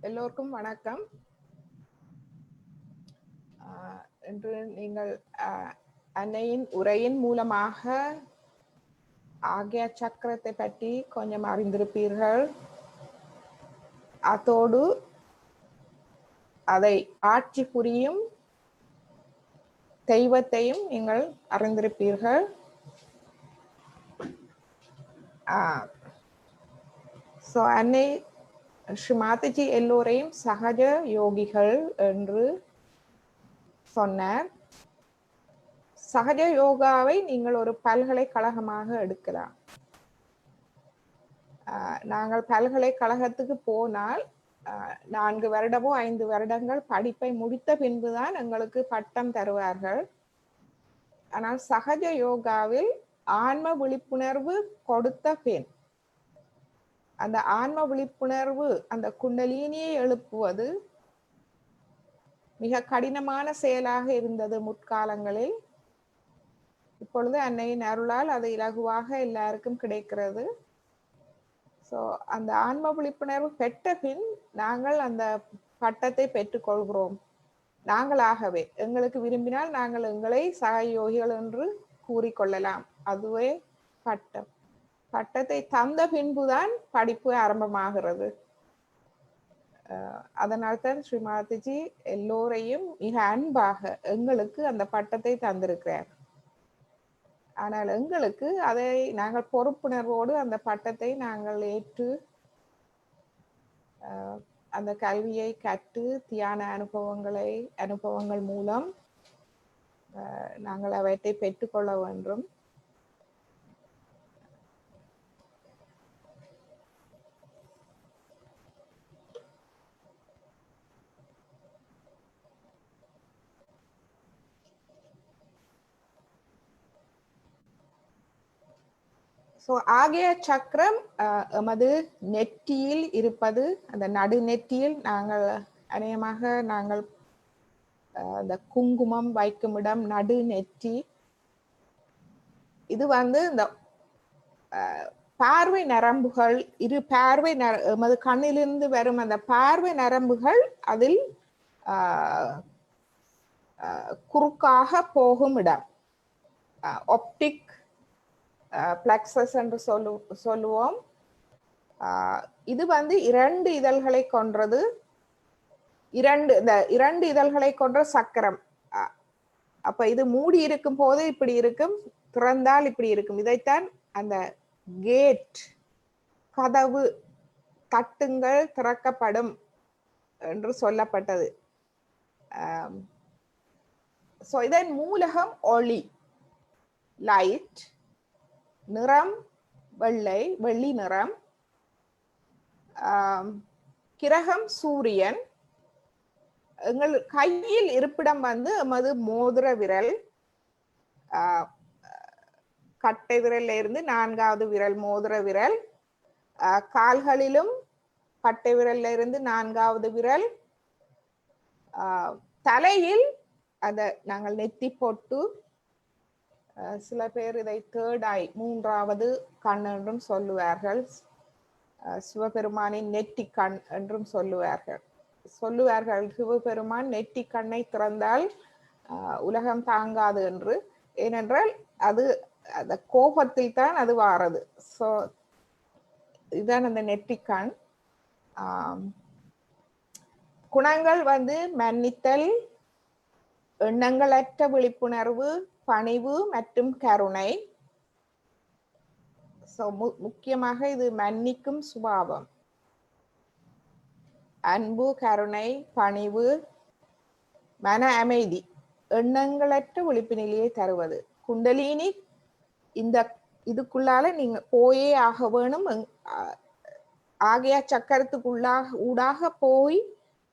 எல்லோருக்கும் வணக்கம். இன்று நீங்கள் அன்னையின் உரையின் மூலமாக ஆக்ஞா சக்கரத்தை பற்றி கொஞ்சம் அறிந்திருப்பீர்கள். அதோடு அதை ஆட்சி புரியும் தெய்வத்தையும் நீங்கள் அறிந்திருப்பீர்கள். அன்னை ஸ்ரீ மாதாஜி எல்லோரையும் சகஜ யோகிகள் என்று சொன்னார். சகஜ யோகாவை நீங்கள் ஒரு பல்கலைக்கழகமாக எடுக்கலாம். நாங்கள் பல்கலைக்கழகத்துக்கு போனால் 4 வருடமோ 5 வருடங்கள் படிப்பை முடித்த பின்புதான் எங்களுக்கு பட்டம் தருவார்கள். ஆனால் சகஜ யோகாவில் ஆன்ம விழிப்புணர்வு கொடுத்த பின் அந்த ஆன்ம விழிப்புணர்வு அந்த குண்டலினியை எழுப்புவது மிக கடினமான செயலாக இருந்தது முற்காலங்களில். இப்பொழுது அன்னையின் அருளால் அது இலகுவாக எல்லாருக்கும் கிடைக்கிறது. அந்த ஆன்ம விழிப்புணர்வு பெற்ற பின் நாங்கள் அந்த பட்டத்தை பெற்றுக்கொள்கிறோம். நாங்களாகவே எங்களுக்கு விரும்பினால் நாங்கள் எங்களை சகயோகிகள் என்று கூறிக்கொள்ளலாம். அதுவே பட்டம். பட்டத்தை தந்த பின்புதான் படிப்பு ஆரம்பமாகிறது. அதனால்தான் ஸ்ரீ மாதாஜி எல்லோரையும் மிக அன்பாக எங்களுக்கு அந்த பட்டத்தை தந்திருக்கிறார். ஆனால் எங்களுக்கு அதை நாங்கள் பொறுப்புணர்வோடு அந்த பட்டத்தை நாங்கள் ஏற்று அந்த கல்வியை கற்று தியான அனுபவங்கள் மூலம் நாங்கள் அவற்றை பெற்றுக்கொள்ள வேண்டும். ஆகிய சக்கரம் எமது நெற்றியில் இருப்பது, அந்த நடு நெற்றியில் நாங்கள் நாங்கள் அந்த குங்குமம் வைக்கும் இடம் நடு நெற்றி. இது இந்த பார்வை நரம்புகள், எமது கண்ணிலிருந்து வரும் அந்த பார்வை நரம்புகள் அதில் குறுக்காக போகும் இடம் ஆப்டிக் பிளக்ஸஸ் என்று சொல்லுவோம். இது 2 இதழ்களை கொன்றது. இந்த 2 இதழ்களை கொன்ற சக்கரம். அப்ப இது மூடி இருக்கும் போது இப்படி இருக்கும், திறந்தால் இப்படி இருக்கும். இதைத்தான் அந்த கேட், கதவு தட்டுங்கள் திறக்கப்படும் என்று சொல்லப்பட்டது. இதன் மூலகம் ஒளி, லைட், நிறம் வெள்ளை, வெள்ளி நிறம், கிரகம் சூரியன், எங்கள் கையில் இருப்பிடம் வந்து எமது மோதிர விரல், கட்டை விரல்ல இருந்து 4வது விரல் மோதிர விரல், கால்களிலும் கட்டை விரல்ல இருந்து 4வது விரல், தலையில் அத நாங்கள் நெத்தி போட்டு, சில பேர் இதை 3rd eye 3வது கண் என்றும் சொல்லுவார்கள், சிவபெருமானின் நெற்றி கண் என்றும் சொல்லுவார்கள். சிவபெருமான் நெற்றி கண்ணை திறந்தால் உலகம் தாங்காது என்று. ஏனென்றால் அது அந்த கோபத்தில் தான் அது வாரது. ஸோ இதுதான் அந்த நெற்றி கண். குணங்கள் வந்து மன்னித்தல், எண்ணங்களற்ற விழிப்புணர்வு, பணிவு மற்றும் கருணை. முக்கியமாக இது மன்னிக்கும் சுபாவம். அன்பு, கருணை, பணிவு, மன அமைதி, எண்ணங்களற்ற விழிப்பு நிலையை தருவது. குண்டலினி இதுக்குள்ளால நீங்க போயே ஆக வேணும். ஆகிய சக்கரத்துக்குள்ளாக போய்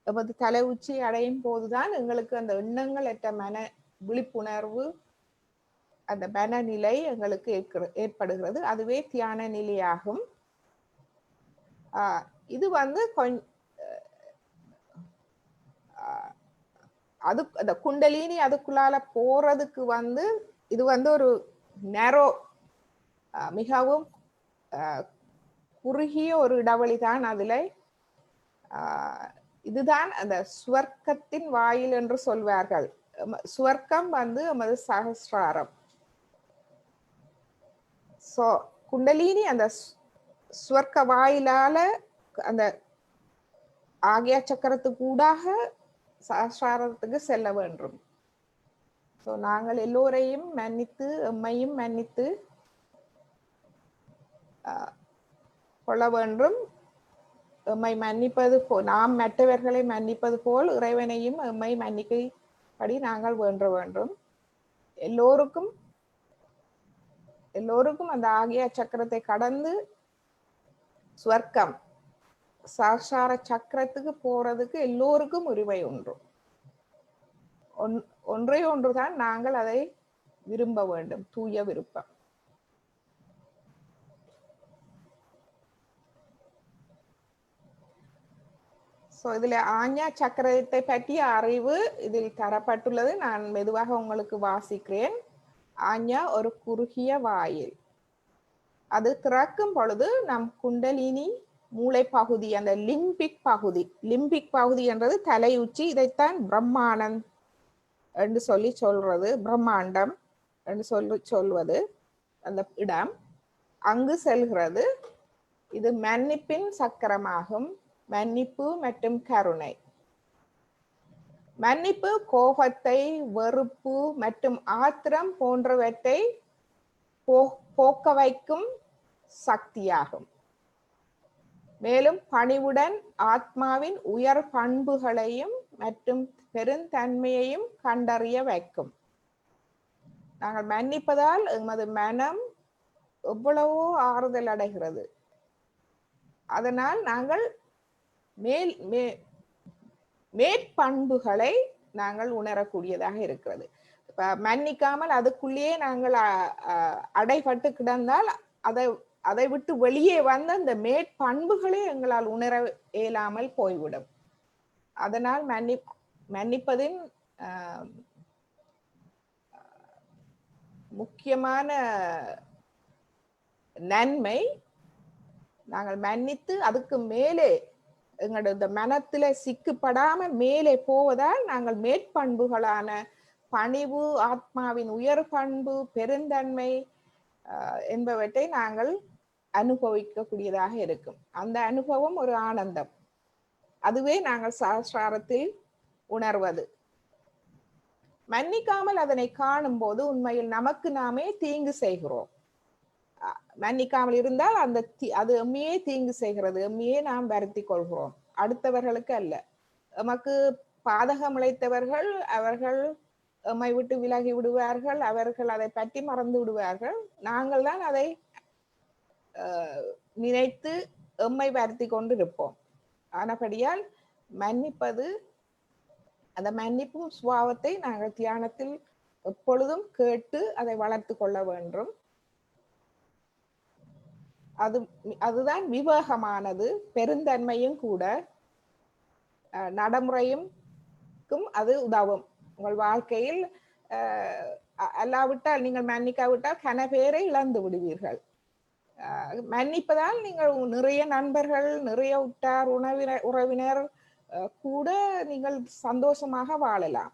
எமது தலை உச்சி அடையும் போதுதான் எங்களுக்கு அந்த எண்ணங்களற்ற மன விழிப்புணர்வு, அந்த மனநிலை எங்களுக்கு ஏற்படுகிறது. அதுவே தியான நிலையாகும். இது வந்து அந்த குண்டலினி அதுக்குள்ளால போறதுக்கு வந்து இது வந்து ஒரு நேரோ, மிகவும் குறுகிய ஒரு இடைவெளி தான். அதுல இதுதான் அந்த சுவர்க்கத்தின் வாயில் என்று சொல்வார்கள். சுவர்க்கம் வந்து நமது சகஸ்ராரம். குண்டலினி அந்த சுவர்க்க வாயிலால அந்த ஆகிய சக்கரத்துக்கு ஊடாக சகஸ்ராரத்துக்கு செல்ல வேண்டும். நாங்கள் எல்லோரையும் மன்னித்து, எம்மையும் மன்னித்து கொள்ள வேண்டும். எம்மை மன்னிப்பது போல், நாம் மற்றவர்களை மன்னிப்பது போல் இறைவனையும் எம்மை மன்னிக்கப்படி நாங்கள் வேண்ட வேண்டும். எல்லோருக்கும் அந்த ஆகிய சக்கரத்தை கடந்து சுவர்க்கம் சகஸ்ரார சக்கரத்துக்கு போறதுக்கு எல்லோருக்கும் உரிமை உண்டு. ஒன்றே ஒன்றுதான் நாங்கள் அதை விரும்ப வேண்டும், தூய விருப்பம். இதுல ஆஞ்ஞா சக்கரத்தை பற்றிய அறிவு இதில் தரப்பட்டுள்ளது. நான் மெதுவாக உங்களுக்கு வாசிக்கிறேன். ஆஞ்ஞா ஒரு குறுகிய வாயில். அது திறக்கும் பொழுது நம் குண்டலினி மூளை பகுதி, அந்த லிம்பிக் பகுதி என்றது தலை உச்சி. இதைத்தான் பிரம்மானந்த் என்று சொல்றது, பிரம்மாண்டம் என்று சொல்வது அந்த இடம். அங்கு செல்கிறது. இது மன்னிப்பின் சக்கரமாகும். மன்னிப்பு மற்றும் கருணை. மன்னிப்பு கோபத்தை, வெறுப்பு மற்றும் ஆத்திரம் போன்றவற்றை போக்க வைக்கும் சக்தியாகும். மேலும் பணிவுடன் ஆத்மாவின் உயர் பண்புகளையும் மற்றும் பெருந்தன்மையையும் கண்டறிய வைக்கும். நாங்கள் மன்னிப்பதால் எமது மனம் எவ்வளவோ ஆறுதல் அடைகிறது. அதனால் நாங்கள் மேற்பண்புகளை நாங்கள் உணரக்கூடியதாக இருக்கிறது. மன்னிக்காமல் அதுக்குள்ளேயே நாங்கள் அடைபட்டு கிடந்தால் அதை விட்டு வெளியே வந்த அந்த மேற்பண்புகளை எங்களால் உணர இயலாமல் போய்விடும். அதனால் மன்னிப்பதின் முக்கியமான நன்மை, நாங்கள் மன்னித்து அதுக்கு மேலே எங்களோட இந்த மனத்துல சிக்கப்படாம மேலே போவதால் நாங்கள் மேற்பண்புகளான பணிவு, ஆத்மாவின் உயர் பண்பு, பெருந்தன்மை என்பவற்றை நாங்கள் அனுபவிக்கக்கூடியதாக இருக்கும். அந்த அனுபவம் ஒரு ஆனந்தம். அதுவே நாங்கள் சகஸ்ராரத்தில் உணர்வது. மன்னிக்காமல் அதனை காணும் போது உண்மையில் நமக்கு நாமே தீங்கு செய்கிறோம். மன்னிக்காமல் இருந்தால் அது எம்மையே தீங்கு செய்கிறது, எம்மையே நாம் வருத்தி கொள்கிறோம், அடுத்தவர்களுக்கு அல்ல. எமக்கு பாதகம் இழைத்தவர்கள் அவர்கள் எம்மை விட்டு விலகி விடுவார்கள், அவர்கள் அதை பற்றி மறந்து விடுவார்கள். நாங்கள் தான் அதை நினைத்து எம்மை வருத்தி கொண்டு இருப்போம். ஆனபடியால் மன்னிப்பது, அந்த மன்னிப்பும் சுபாவத்தை நாங்கள் தியானத்தில் எப்பொழுதும் கேட்டு அதை வளர்த்து கொள்ள வேண்டும். அதுதான் விவேகமானது, பெருந்தன்மையும் கூட, நடைமுறையும் அது உதவும். உங்கள் வாழ்க்கையில் அல்லாவிட்டால், நீங்கள் மன்னிக்காவிட்டால் கன பேரை இழந்து விடுவீர்கள். மன்னிப்பதால் நீங்கள் நிறைய நண்பர்கள், நிறைய உற்றார் உறவினர் கூட நீங்கள் சந்தோஷமாக வாழலாம்.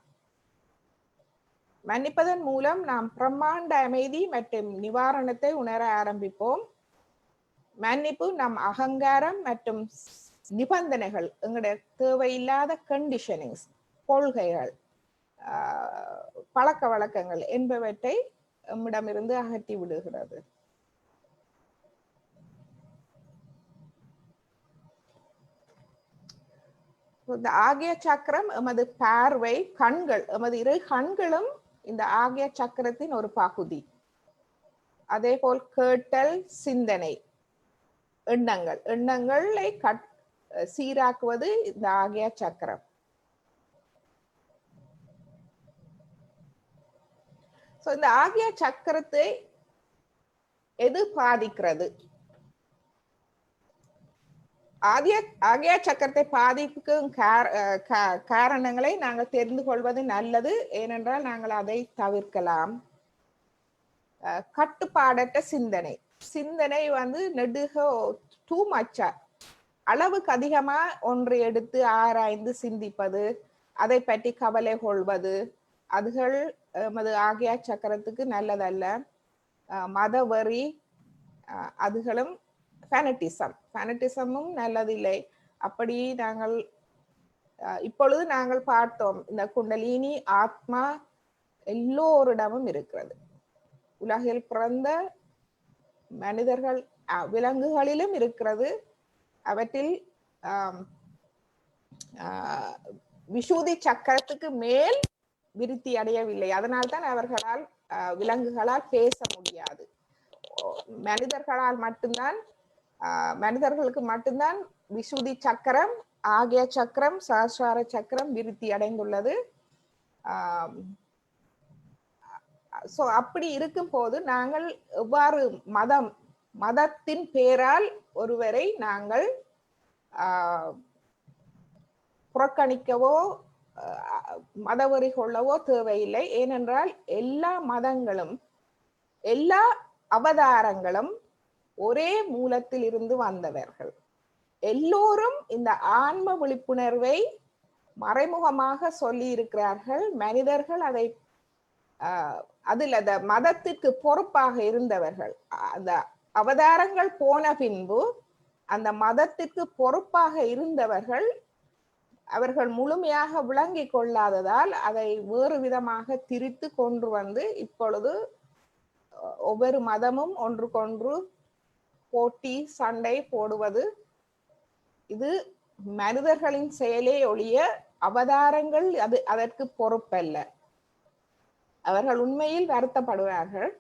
மன்னிப்பதன் மூலம் நாம் பிரம்மாண்ட அமைதி மற்றும் நிவாரணத்தை உணர ஆரம்பிப்போம். மன்னிப்பு நம் அகங்காரம் மற்றும் நிபந்தனைகள், எங்களுடைய தேவையில்லாத கண்டிஷனிங்ஸ், கொள்கைகள், பழக்க வழக்கங்கள் என்பவற்றை நம்மிடமிருந்து அகற்றி விடுகிறது. இந்த ஆகிய சக்கரம் எமது பார்வை, கண்கள், எமது இரு கண்களும் இந்த ஆகிய சக்கரத்தின் ஒரு பகுதி. அதே போல் கேட்டல், சிந்தனை, எண்ணங்களை சீராக்குவது இந்த ஆகிய சக்கரம். இந்த ஆகிய சக்கரத்தை எது பாதிக்கிறது? ஆகிய சக்கரத்தை பாதிக்கும் காரணங்களை நாங்கள் தெரிந்து கொள்வது நல்லது. ஏனென்றால் நாங்கள் அதை தவிர்க்கலாம். கட்டுப்பாடற்ற சிந்தனை, சிந்தனை நெடுக டூ மச்சா, அளவுக்கு அதிகமா ஒன்றை எடுத்து ஆராய்ந்து சிந்திப்பது, அதை பற்றி கவலை கொள்வது, அதுகள் எமது ஆகிய சக்கரத்துக்கு நல்லதல்ல. மதவெறி, அதுகளும் ஃபேனட்டிசமும் நல்லதில்லை. அப்படி இப்பொழுது நாங்கள் பார்த்தோம், இந்த குண்டலினி ஆத்மா எல்லோரிடமும் இருக்கிறது. உலகில் பிறந்த மனிதர்கள், விலங்குகளிலும் இருக்கிறது. அவற்றில் விசுதி சக்கரத்துக்கு மேல் விருத்தி அடையவில்லை. அதனால்தான் அவர்களால், விலங்குகளால் பேச முடியாது. மனிதர்களுக்கு மட்டும்தான் விசுதி சக்கரம், ஆகிய சக்கரம், சஹஸ்ரார சக்கரம் விருத்தி அடைந்துள்ளது. அப்படி இருக்கும் போது நாங்கள் எவ்வாறு மதத்தின் பேரால் ஒருவரை நாங்கள் புறக்கணிக்கவோ மதவெறி கொள்ளவோ தேவையில்லை. ஏனென்றால் எல்லா மதங்களும், எல்லா அவதாரங்களும் ஒரே மூலத்தில் இருந்து வந்தவர்கள். எல்லோரும் இந்த ஆன்ம விழிப்புணர்வை மறைமுகமாக சொல்லி இருக்கிறார்கள். மனிதர்கள் அதை அதில் அந்த மதத்திற்கு பொறுப்பாக இருந்தவர்கள். அந்த அவதாரங்கள் போன பின்பு அந்த மதத்திற்கு பொறுப்பாக இருந்தவர்கள் அவர்கள் முழுமையாக விளங்கி கொள்ளாததால் அதை வேறு விதமாக திரித்து கொண்டு இப்பொழுது ஒவ்வொரு மதமும் ஒன்றுக்கொன்று போட்டி, சண்டை போடுவது, இது மனிதர்களின் செயலே ஒழிய அவதாரங்கள் அதற்கு பொறுப்பல்ல. அவர்கள் உண்மையில் வருத்தப்படுவார்கள்.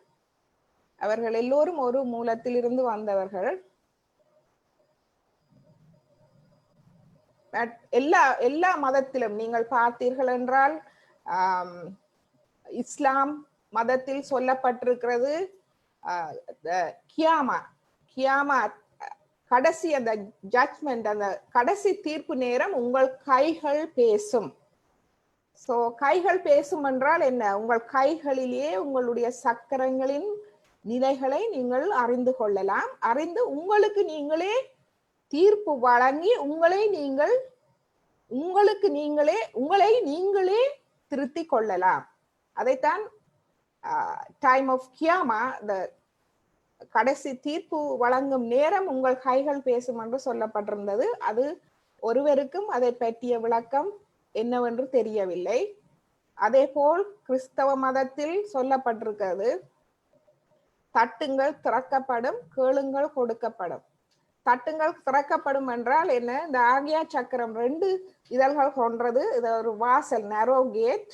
அவர்கள் எல்லோரும் ஒரு மூலத்தில் இருந்து வந்தவர்கள். எல்லா மதத்திலும் நீங்கள் பார்த்தீர்கள் என்றால், இஸ்லாம் மதத்தில் சொல்லப்பட்டிருக்கிறது கியாமா, கடைசி அந்த ஜட்ஜ்மெண்ட், அந்த கடைசி தீர்ப்பு நேரம் உங்கள் கைகள் பேசும். சோ கைகள் பேசும் என்றால் என்ன? உங்கள் கைகளிலேயே உங்களுடைய சக்கரங்களின் நிலைகளை நீங்கள் அறிந்து கொள்ளலாம். அறிந்து உங்களுக்கு நீங்களே தீர்ப்பு வழங்கி உங்களை நீங்களே திருத்திக் கொள்ளலாம். அதைத்தான் டைம் ஆஃப் கியாமா, இந்த கடைசி தீர்ப்பு வழங்கும் நேரம் உங்கள் கைகள் பேசும் என்று சொல்லப்பட்டிருந்தது. அது ஒருவருக்கும் அதை பற்றிய விளக்கம் என்னவென்று தெரியவில்லை. அதே போல் கிறிஸ்தவ மதத்தில் சொல்லப்பட்டிருக்கிறது, தட்டுங்கள் திறக்கப்படும், கேளுங்கள் கொடுக்கப்படும். தட்டுங்கள் திறக்கப்படும் என்றால் என்ன? இந்த ஆகியா சக்கரம் 2 இதழ்கள் கொன்றது, இது ஒரு வாசல், நேரோ கேட்.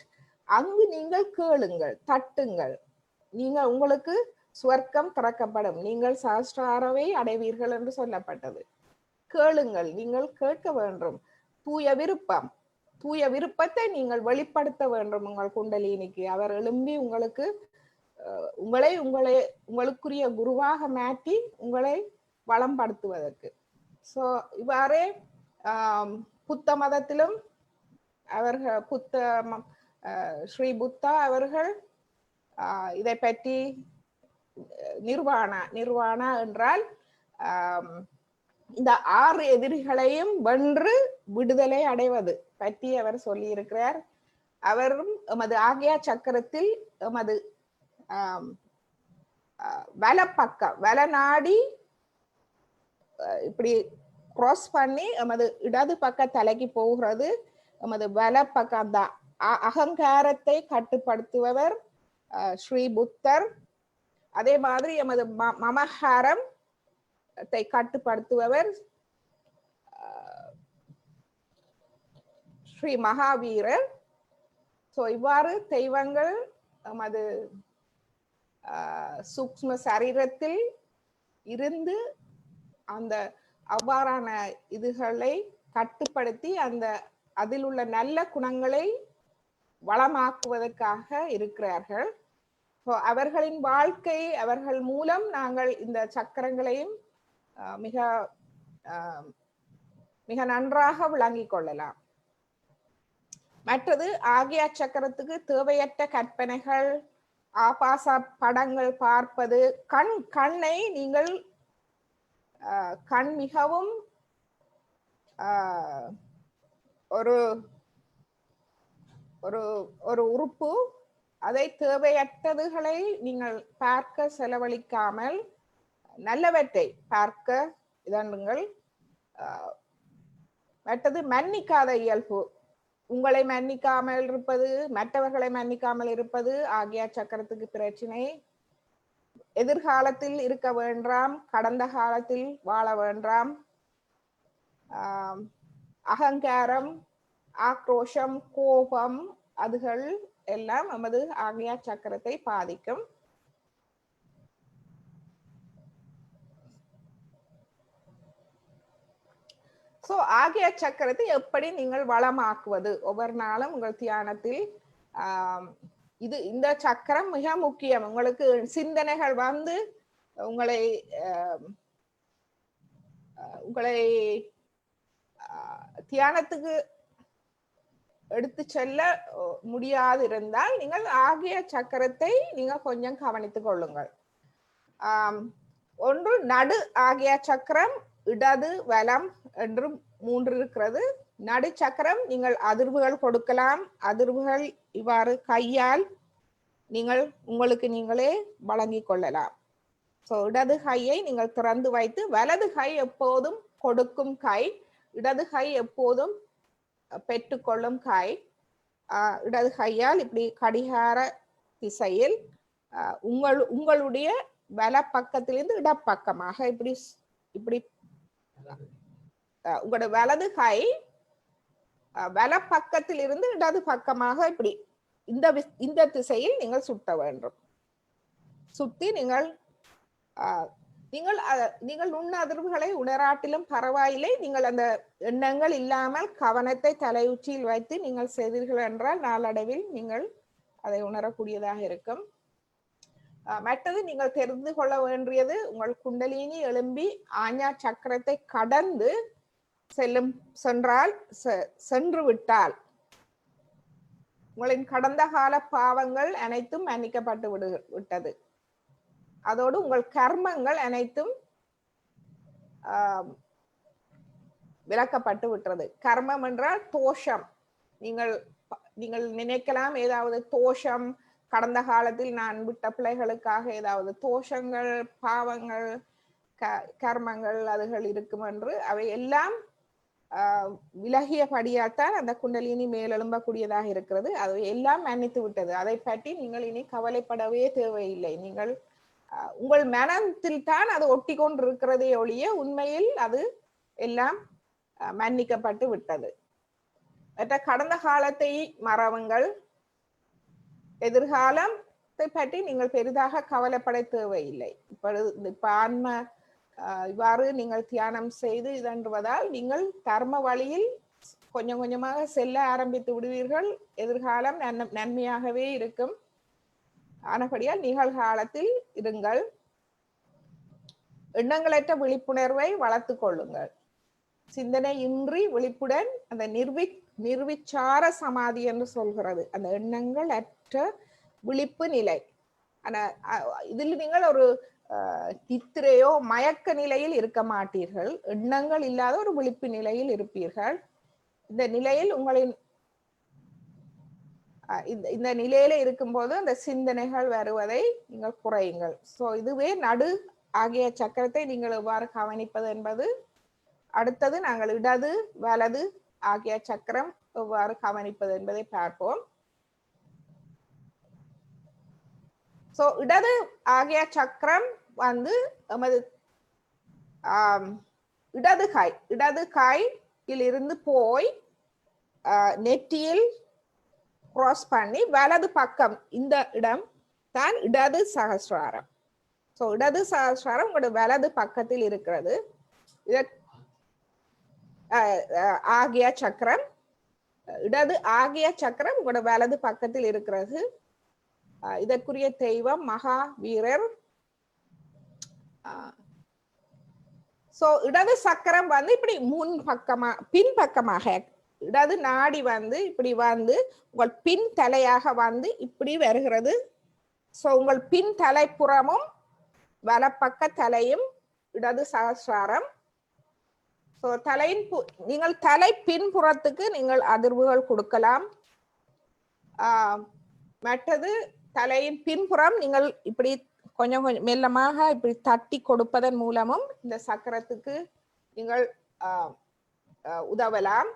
அங்கு நீங்கள் கேளுங்கள், தட்டுங்கள், நீங்கள் உங்களுக்கு சுவர்க்கம் திறக்கப்படும், நீங்கள் சஹஸ்ராரவை அடைவீர்கள் என்று சொல்லப்பட்டது. கேளுங்கள், நீங்கள் கேட்க வேண்டும். தூய விருப்பம், தூய விருப்பத்தை நீங்கள் வெளிப்படுத்த வேண்டும் உங்கள் குண்டலினிக்கு. அவர் எழும்பி உங்களுக்கு உங்களுக்குரிய குருவாக மாற்றி உங்களை வளம்படுத்துவதற்கு. ஸோ இவ்வாறே புத்த மதத்திலும் அவர்கள் ஸ்ரீ புத்தா அவர்கள் இதை பற்றி நிர்வாணா என்றால் இந்த 6 எதிரிகளையும் வென்று விடுதலை அடைவது பற்றி அவர் சொல்லி இருக்கிறார். அவரும் எமது ஆகியா சக்கரத்தில் எமது வலப்பக்கம் வலநாடி இப்படி கிராஸ் பண்ணி எமது இடது பக்க தலைக்கு போகிறது. எமது வலப்பக்கம் அந்த அகங்காரத்தை கட்டுப்படுத்துபவர் ஸ்ரீ புத்தர். அதே மாதிரி எமது மமகாரத்தை கட்டுப்படுத்துபவர் ஸ்ரீ மகாவீரர். ஸோ இவ்வாறு தெய்வங்கள் எமது சூக்ஷ்ம சரீரத்தில் இருந்து அந்த அவ்வாறான இதுகளை கட்டுப்படுத்தி அதில் உள்ள நல்ல குணங்களை வளமாக்குவதற்காக இருக்கிறார்கள். அவர்களின் வாழ்க்கை, அவர்கள் மூலம் நாங்கள் இந்த சக்கரங்களையும் மிக மிக நன்றாக விளங்கிக் கொள்ளலாம். மற்றது ஆகியா சக்கரத்துக்கு தேவையற்ற கற்பனைகள், ஆபாச படங்கள் பார்ப்பது, கண்ணை நீங்கள் கண் மிகவும் ஒரு ஒரு உறுப்பு, அதை தேவையற்றதுகளை நீங்கள் பார்க்க செலவழிக்காமல் நல்லவற்றை பார்க்க இதனுங்கள். மற்றது மன்னிக்காத இயல்பு, உங்களை மன்னிக்காமல் இருப்பது, மற்றவர்களை மன்னிக்காமல் இருப்பது ஆகியா சக்கரத்துக்கு பிரச்சனை. எதிர்காலத்தில் இருக்க வேண்டாம், கடந்த காலத்தில் வாழ வேண்டாம். அகங்காரம், ஆக்ரோஷம், கோபம், அதுகள் எல்லாம் நமது ஆகியா சக்கரத்தை பாதிக்கும். சோ ஆகியா சக்கரத்தை எப்படி நீங்கள் வளமாக்குவது? ஒவ்வொரு நாளும் உங்கள் தியானத்தில் இந்த சக்கரம் மிக முக்கியம். உங்களுக்கு சிந்தனைகள் வந்து உங்களை தியானத்துக்கு எடுத்து செல்ல முடியாது இருந்தால் நீங்கள் ஆகிய சக்கரத்தை நீங்கள் கொஞ்சம் கவனித்துக் கொள்ளுங்கள். ஒன்று நடு ஆகிய சக்கரம், இடது வலம் என்று 3 இருக்கிறது. நடு சக்கரம் நீங்கள் அதிர்வுகள் கொடுக்கலாம். அதிர்வுகள் இவ்வாறு கையால் நீங்கள் உங்களுக்கு நீங்களே வழங்கிக் கொள்ளலாம். ஸோ இடது கையை நீங்கள் திறந்து வைத்து, வலது கை எப்போதும் கொடுக்கும் கை, இடது கை எப்போதும் பெற்றுக்கொள்ளும் கை. இடது கையால் இப்படி கடிகார திசையில் உங்களுடைய வல பக்கத்திலிருந்து இடப்பக்கமாக இப்படி இப்படி உங்களோட வலது கை வல பக்கத்தில் இருந்து இடது பக்கமாக இப்படி இந்த திசையில் நீங்கள் சுட்ட வேண்டும். சுத்தி நீங்கள் நுண்ண அதிர்வுகளை உணராட்டிலும் பரவாயில்லை. நீங்கள் அந்த எண்ணங்கள் இல்லாமல் கவனத்தை தலையுச்சியில் வைத்து நீங்கள் செய்தீர்கள் என்றால் நாளடைவில் நீங்கள் அதை உணரக்கூடியதாக இருக்கும். மற்றது நீங்கள் தெரிந்து கொள்ள வேண்டியது, உங்கள் குண்டலினி எழும்பி ஆஞா சக்கரத்தை கடந்து சென்று விட்டால் உங்களின் கடந்த கால பாவங்கள் அனைத்தும் மன்னிக்கப்பட்டு விட்டது. அதோடு உங்கள் கர்மங்கள் அனைத்தும் விலக்கப்பட்டு விட்டது. கர்மம் என்றால் தோஷம். நீங்கள் நினைக்கலாம் ஏதாவது தோஷம், கடந்த காலத்தில் நான் விட்ட பிள்ளைகளுக்காக ஏதாவது தோஷங்கள், பாவங்கள், கர்மங்கள் அதுகள் இருக்கும் என்று. அவை எல்லாம் விலகியபடியால்தான் அந்த குண்டலினி மேலெழும்பக்கூடியதாக இருக்கிறது. அது எல்லாம் மன்னித்து விட்டது. அதை பற்றி நீங்கள் இனி கவலைப்படவே தேவையில்லை. நீங்கள் உங்கள் மனத்தில் தான் அது ஒட்டி கொண்டிருக்கிறதே ஒழிய உண்மையில் அது எல்லாம் மன்னிக்கப்பட்டு விட்டது. மற்ற கடந்த காலத்தை மறவுங்கள். எதிர்காலத்தை பற்றி நீங்கள் பெரிதாக கவலைப்பட தேவையில்லை. இப்ப ஆன்ம இவ்வாறு நீங்கள் தியானம் செய்து இதன்றுவதால் நீங்கள் தர்ம வழியில் கொஞ்சம் கொஞ்சமாக செல்ல ஆரம்பித்து விடுவீர்கள். எதிர்காலம் நன்மையாகவே இருக்கும். ஆனபடியால் நிகழ்காலத்தில் இருங்கள். எண்ணங்களற்ற விழிப்புணர்வை வளர்த்து கொள்ளுங்கள். சிந்தனை இன்றி விழிப்புடன் அந்த நிர்விச்சார சமாதி என்று சொல்கிறது. அந்த எண்ணங்கள் அற்ற விழிப்பு நிலை. ஆனா இதில் நீங்கள் ஒரு நித்திரையோ மயக்க நிலையில் இருக்க மாட்டீர்கள். எண்ணங்கள் இல்லாத ஒரு விழிப்பு நிலையில் இருப்பீர்கள். இந்த நிலையில் உங்களின் இந்த நிலையில இருக்கும்போது அந்த சிந்தனைகள் வருவதை நீங்கள் குறையுங்கள். சோ இதுவே நடு ஆகிய சக்கரத்தை நீங்கள் எவ்வாறு கவனிப்பது என்பது. அடுத்தது நாங்கள் இடது வலது ஆகிய சக்கரம் எவ்வாறு கவனிப்பது என்பதை பார்ப்போம். சோ இடது ஆகிய சக்கரம் வந்து நமது இடது கையில் இருந்து போய் நெற்றியில் கிராஸ் பண்ணி வலது பக்கம் இந்த இடம் தான் இடது சகஸ்ராரம். சோ இடது சகஸ்ராரம் உங்களோட வலது பக்கத்தில் இருக்கிறது. ஆகிய சக்கரம் இடது ஆகிய சக்கரம் உங்களோட வலது பக்கத்தில் இருக்கிறது. இதற்குரிய தெய்வம் மகா வீரர். சோ இடது சக்கரம் வந்து இப்படி முன் பக்கமா பின்பக்கமாக இடது நாடி வந்து இப்படி வந்து உங்கள் பின் தலையாக வந்து இப்படி வருகிறது. சோ உங்கள் பின் தலைப்புறமும் வலப்பக்க தலையும் இடது சகஸ்ராரம். சோ தலையின் நீங்கள் தலை பின்புறத்துக்கு நீங்கள் அதிர்வுகள் கொடுக்கலாம். மற்றது தலையின் பின்புறம் நீங்கள் இப்படி கொஞ்சம் கொஞ்சம் மெல்லமாக இப்படி தட்டி கொடுப்பதன் மூலமும் இந்த சக்கரத்துக்கு நீங்கள் உதவலாம்.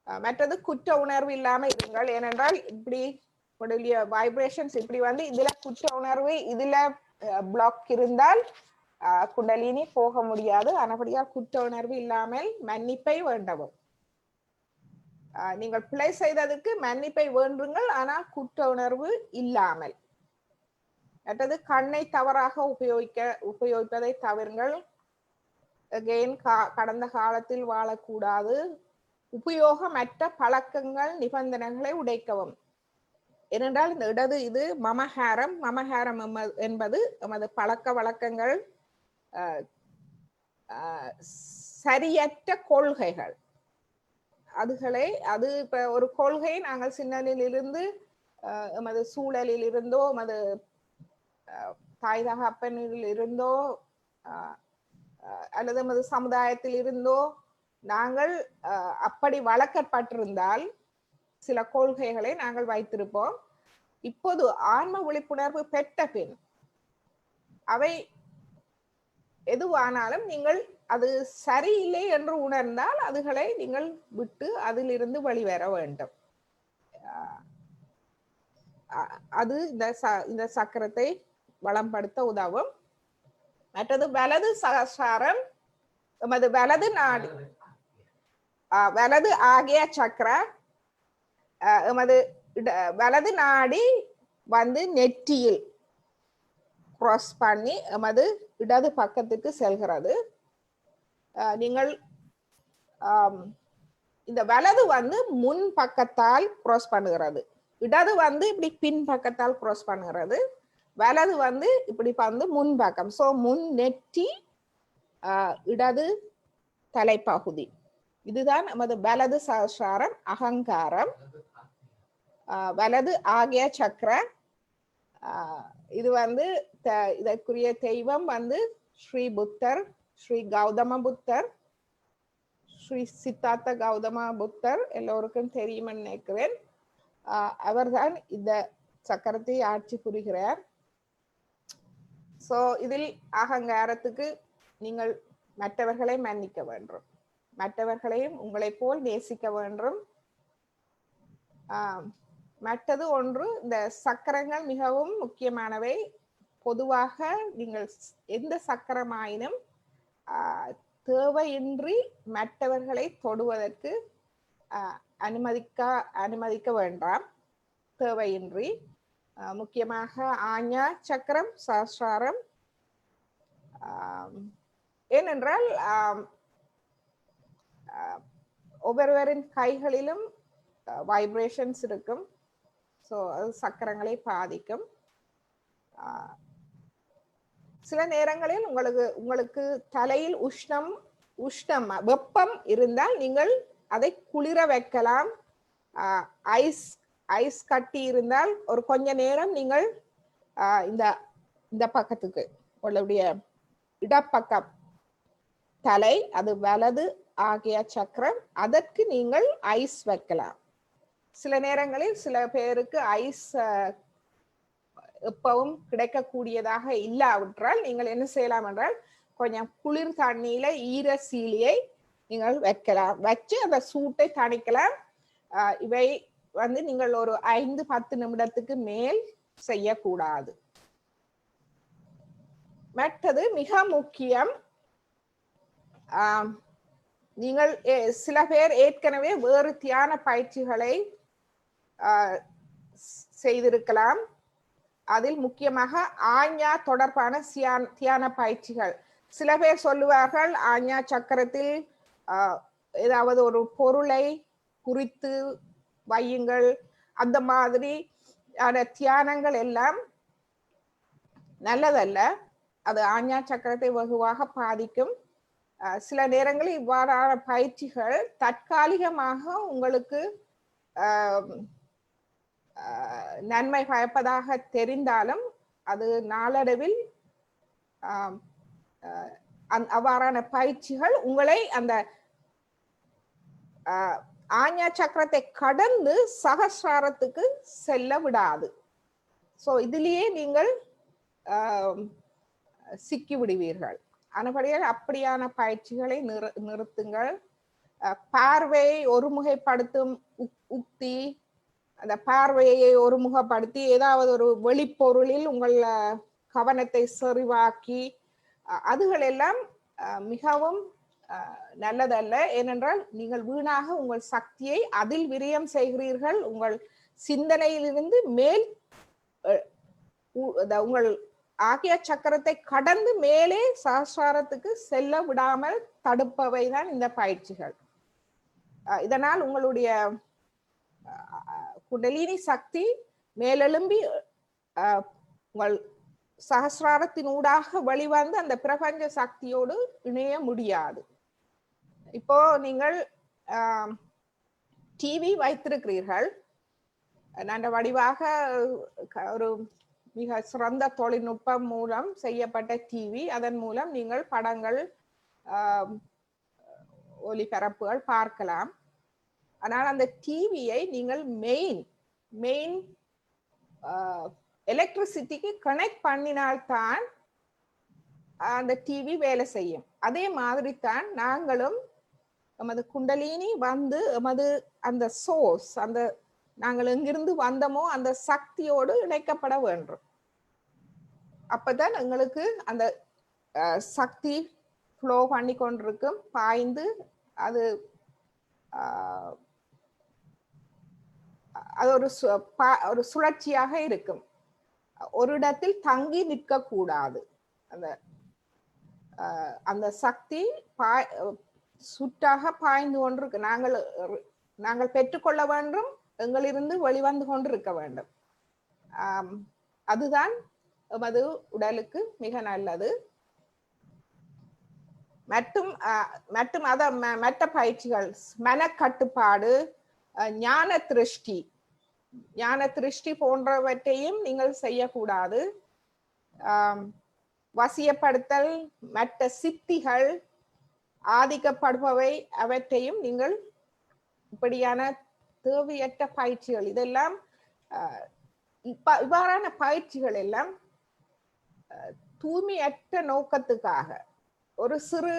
மற்றது குற்ற உணர்வு இல்லாம இருங்கள். ஏனென்றால் இப்படி வைப்ரேஷன்ஸ் இப்படி வந்து இதுல குற்ற உணர்வு இதுல பிளாக் இருந்தால் குண்டலினி போக முடியாது. ஆனபடியால் குற்ற உணர்வு இல்லாமல் மன்னிப்பை வேண்டவும். நீங்கள் பிழை செய்ததுக்கு மன்னிப்பை வேண்டுங்கள், ஆனால் குற்ற உணர்வு இல்லாமல். மற்றது கண்ணை தவறாக உபயோகிப்பதை தவிருங்கள். கடந்த காலத்தில் வாழக்கூடாது. உபயோகமற்ற பழக்கங்கள் நிபந்தனைகளை உடைக்கவும். ஏனென்றால் இந்த இடது இது மமஹாரம். மமஹாரம் என்பது நமது பழக்க வழக்கங்கள், சரியற்ற கொள்கைகள். அது இப்ப ஒரு கொள்கை நாங்கள் சின்னலிலிருந்து எமது சூழலில் இருந்தோ எமது தாய் தகப்பனில் இருந்தோ அல்லது எமது சமுதாயத்தில் இருந்தோ நாங்கள் அப்படி வளர்க்கப்பட்டிருந்தால் சில கொள்கைகளை நாங்கள் வைத்திருப்போம். இப்போது ஆன்ம விழிப்புணர்வு பெற்ற பின் அவை எதுவானாலும் நீங்கள் அது சரியில்லை என்று உணர்ந்தால் அதுகளை நீங்கள் விட்டு அதிலிருந்து வெளிவர வேண்டும். அது இந்த சக்கரத்தை வளம்படுத்த உதவும். மற்றது வலது சகஸ்ராரம் எமது வலது நாடி வலது ஆகிய சக்கர எமது வலது நாடி வந்து நெற்றியில் கிராஸ் பண்ணி எமது இடது பக்கத்துக்கு செல்கிறது. நீங்கள் இந்த வலது வந்து முன் பக்கத்தால் கிராஸ் பண்ணுகிறது. இடது வந்து இப்படி பின் பக்கத்தால் கிராஸ் பண்ணுகிறது. வலது வந்து இப்படி வந்து முன் பக்கம். சோ முன் நெற்றி இடது தலைப்பகுதி. இதுதான் நமது வலது சகஸ்ராரம், அகங்காரம். வலது ஆகிய சக்கர. இது வந்து இதற்குரிய தெய்வம் வந்து ஸ்ரீ புத்தர், ஸ்ரீ கௌதம புத்தர், ஸ்ரீ சித்தார்த்த கௌதம புத்தர். எல்லோருக்கும் தெரியும்னு நினைக்கிறேன். அவர்தான் இந்த சக்கரத்தை ஆட்சி புரிகிறார். சோ இதில் அகங்காரத்துக்கு நீங்கள் மற்றவர்களை மன்னிக்க வேண்டும். மற்றவர்களையும் உங்களை போல் நேசிக்க வேண்டும். மற்றது ஒன்று, இந்த சக்கரங்கள் மிகவும் முக்கியமானவை. பொதுவாக நீங்கள் எந்த சக்கரமாயினும் தேவையின்றி மற்றவர்களை தொடுவதற்கு அனுமதிக்க வேண்டாம். தேவையின்றி முக்கியமாக ஆஞ்ஞா சக்கரம், சஹஸ்ராரம். ஏனென்றால் ஒவ்வொருவரின் கைகளிலும் வைப்ரேஷன்ஸ் இருக்கும். ஸோ அது சக்கரங்களை பாதிக்கும். சில நேரங்களில் உங்களுக்கு தலையில் உஷ்ணம் வெப்பம் இருந்தால் நீங்கள் அதை குளிர வைக்கலாம். ஐஸ் கட்டி இருந்தால் ஒரு கொஞ்ச நேரம் நீங்கள் இந்த பக்கத்துக்கு உங்களுடைய இடப்பக்கம் தலை, அது வலது ஆகிய சக்கரம், அதற்கு நீங்கள் ஐஸ் வைக்கலாம். சில நேரங்களில் சில பேருக்கு ஐஸ் எப்பவும் கிடைக்கக்கூடியதாக இல்லாவிட்டால் நீங்கள் என்ன செய்யலாம் என்றால் கொஞ்சம் குளிர் தண்ணியில ஈர சீலியை நீங்கள் வைக்கலாம். வச்சு அந்த சூட்டை தணிக்கலாம். இவை நீங்கள் ஒரு 5-10 நிமிடத்துக்கு மேல் செய்யக்கூடாது. மற்றது மிக முக்கியம், நீங்கள் சில பேர் ஏற்கனவே வேறு தியான பயிற்சிகளை செய்திருக்கலாம். அதில் முக்கியமாக ஆஞ்ஞா தொடர்பான தியான பயிற்சிகள். சில பேர் சொல்லுவார்கள் ஆஞ்ஞா சக்கரத்தில் ஏதாவது ஒரு பொருளை குறித்து வையுங்கள். அந்த மாதிரி தியானங்கள் எல்லாம் நல்லதல்ல. அது ஆஞ்ஞா சக்கரத்தை வெகுவாக பாதிக்கும். சில நேரங்களில் இவ்வாறான பயிற்சிகள் தற்காலிகமாக உங்களுக்கு நன்மை பயப்பதாக தெரிந்தாலும் அது நாளடைவில் அவ்வாறான பயிற்சிகள் உங்களை அந்த ஆஞ்ஞா சக்கரத்தை கடந்து சகஸ்ராரத்துக்கு செல்ல விடாது. ஸோ இதிலேயே நீங்கள் சிக்கி விடுவீர்கள். ஆனபடியால் அப்படியான பயிற்சிகளை நிறுத்துங்கள். பார்வையை ஒருமுகைப்படுத்தும் உக்தி, அந்த பார்வையை ஒருமுகப்படுத்தி ஏதாவது ஒரு வெளிப்பொருளில் உங்கள் கவனத்தை செறிவாக்கி, அதுகள் எல்லாம் மிகவும் நல்லதல்ல. ஏனென்றால் நீங்கள் வீணாக உங்கள் சக்தியை அதில் விரயம் செய்கிறீர்கள். உங்கள் சிந்தனையிலிருந்து மேல் உங்கள் ஆகிய சக்கரத்தை கடந்து மேலே சஹஸ்ராரத்துக்கு செல்ல விடாமல் தடுப்பவைதான் இந்த பயிற்சிகள். இதனால் உங்களுடைய குண்டலினி சக்தி மேலெழும்பி உங்கள் சஹஸ்ராரத்தினூடாக வெளிவந்து அந்த பிரபஞ்ச சக்தியோடு இணைய முடியாது. இப்போ நீங்கள் டிவி வைத்திருக்கிறீர்கள். நல்ல வடிவாக ஒரு மிக சிறந்த தொழில்நுட்பம் மூலம் செய்யப்பட்ட டிவி. அதன் மூலம் நீங்கள் படங்கள், ஒளிபரப்புகள் பார்க்கலாம். ஆனால் அந்த டிவியை நீங்கள் மெயின் எலக்ட்ரிசிட்டிக்கு கனெக்ட் பண்ணினால்தான் அந்த டிவி வேலை செய்யும். அதே மாதிரி தான் நாங்களும் எமது குண்டலினி வந்து எமது அந்த சோர்ஸ், அந்த நாங்கள் எங்கிருந்து வந்தோமோ அந்த சக்தியோடு இணைக்கப்பட வேண்டும். அப்பதான் எங்களுக்கு அந்த சக்தி ஃப்ளோ பண்ணி கொண்டிருக்கும், பாய்ந்து அது ஒரு சுழற்சியாக இருக்கும். ஒரு இடத்தில் தங்கி நிற்க கூடாது. அந்த சக்தி சுற்றாக பாய்ந்து கொண்டிருக்கு. நாங்கள் பெற்றுக்கொள்ள வேண்டும், எங்களிருந்து வெளிவந்து கொண்டிருக்க வேண்டும். அதுதான் எமது உடலுக்கு மிக நல்லது. மற்றும் மற்ற பயிற்சிகள், மனக்கட்டுப்பாடு, ஞான திருஷ்டி போன்றவற்றையும் நீங்கள் செய்யக்கூடாது. வசியப்படுத்தல், மற்ற சித்திகள், ஆதிக்கப்படுபவை, அவற்றையும் நீங்கள் இப்படியான தேவையற்ற பயிற்சிகள், இதெல்லாம் இவ்வாறான பயிற்சிகள் எல்லாம் தூய்மையற்ற நோக்கத்துக்காக, ஒரு சிறு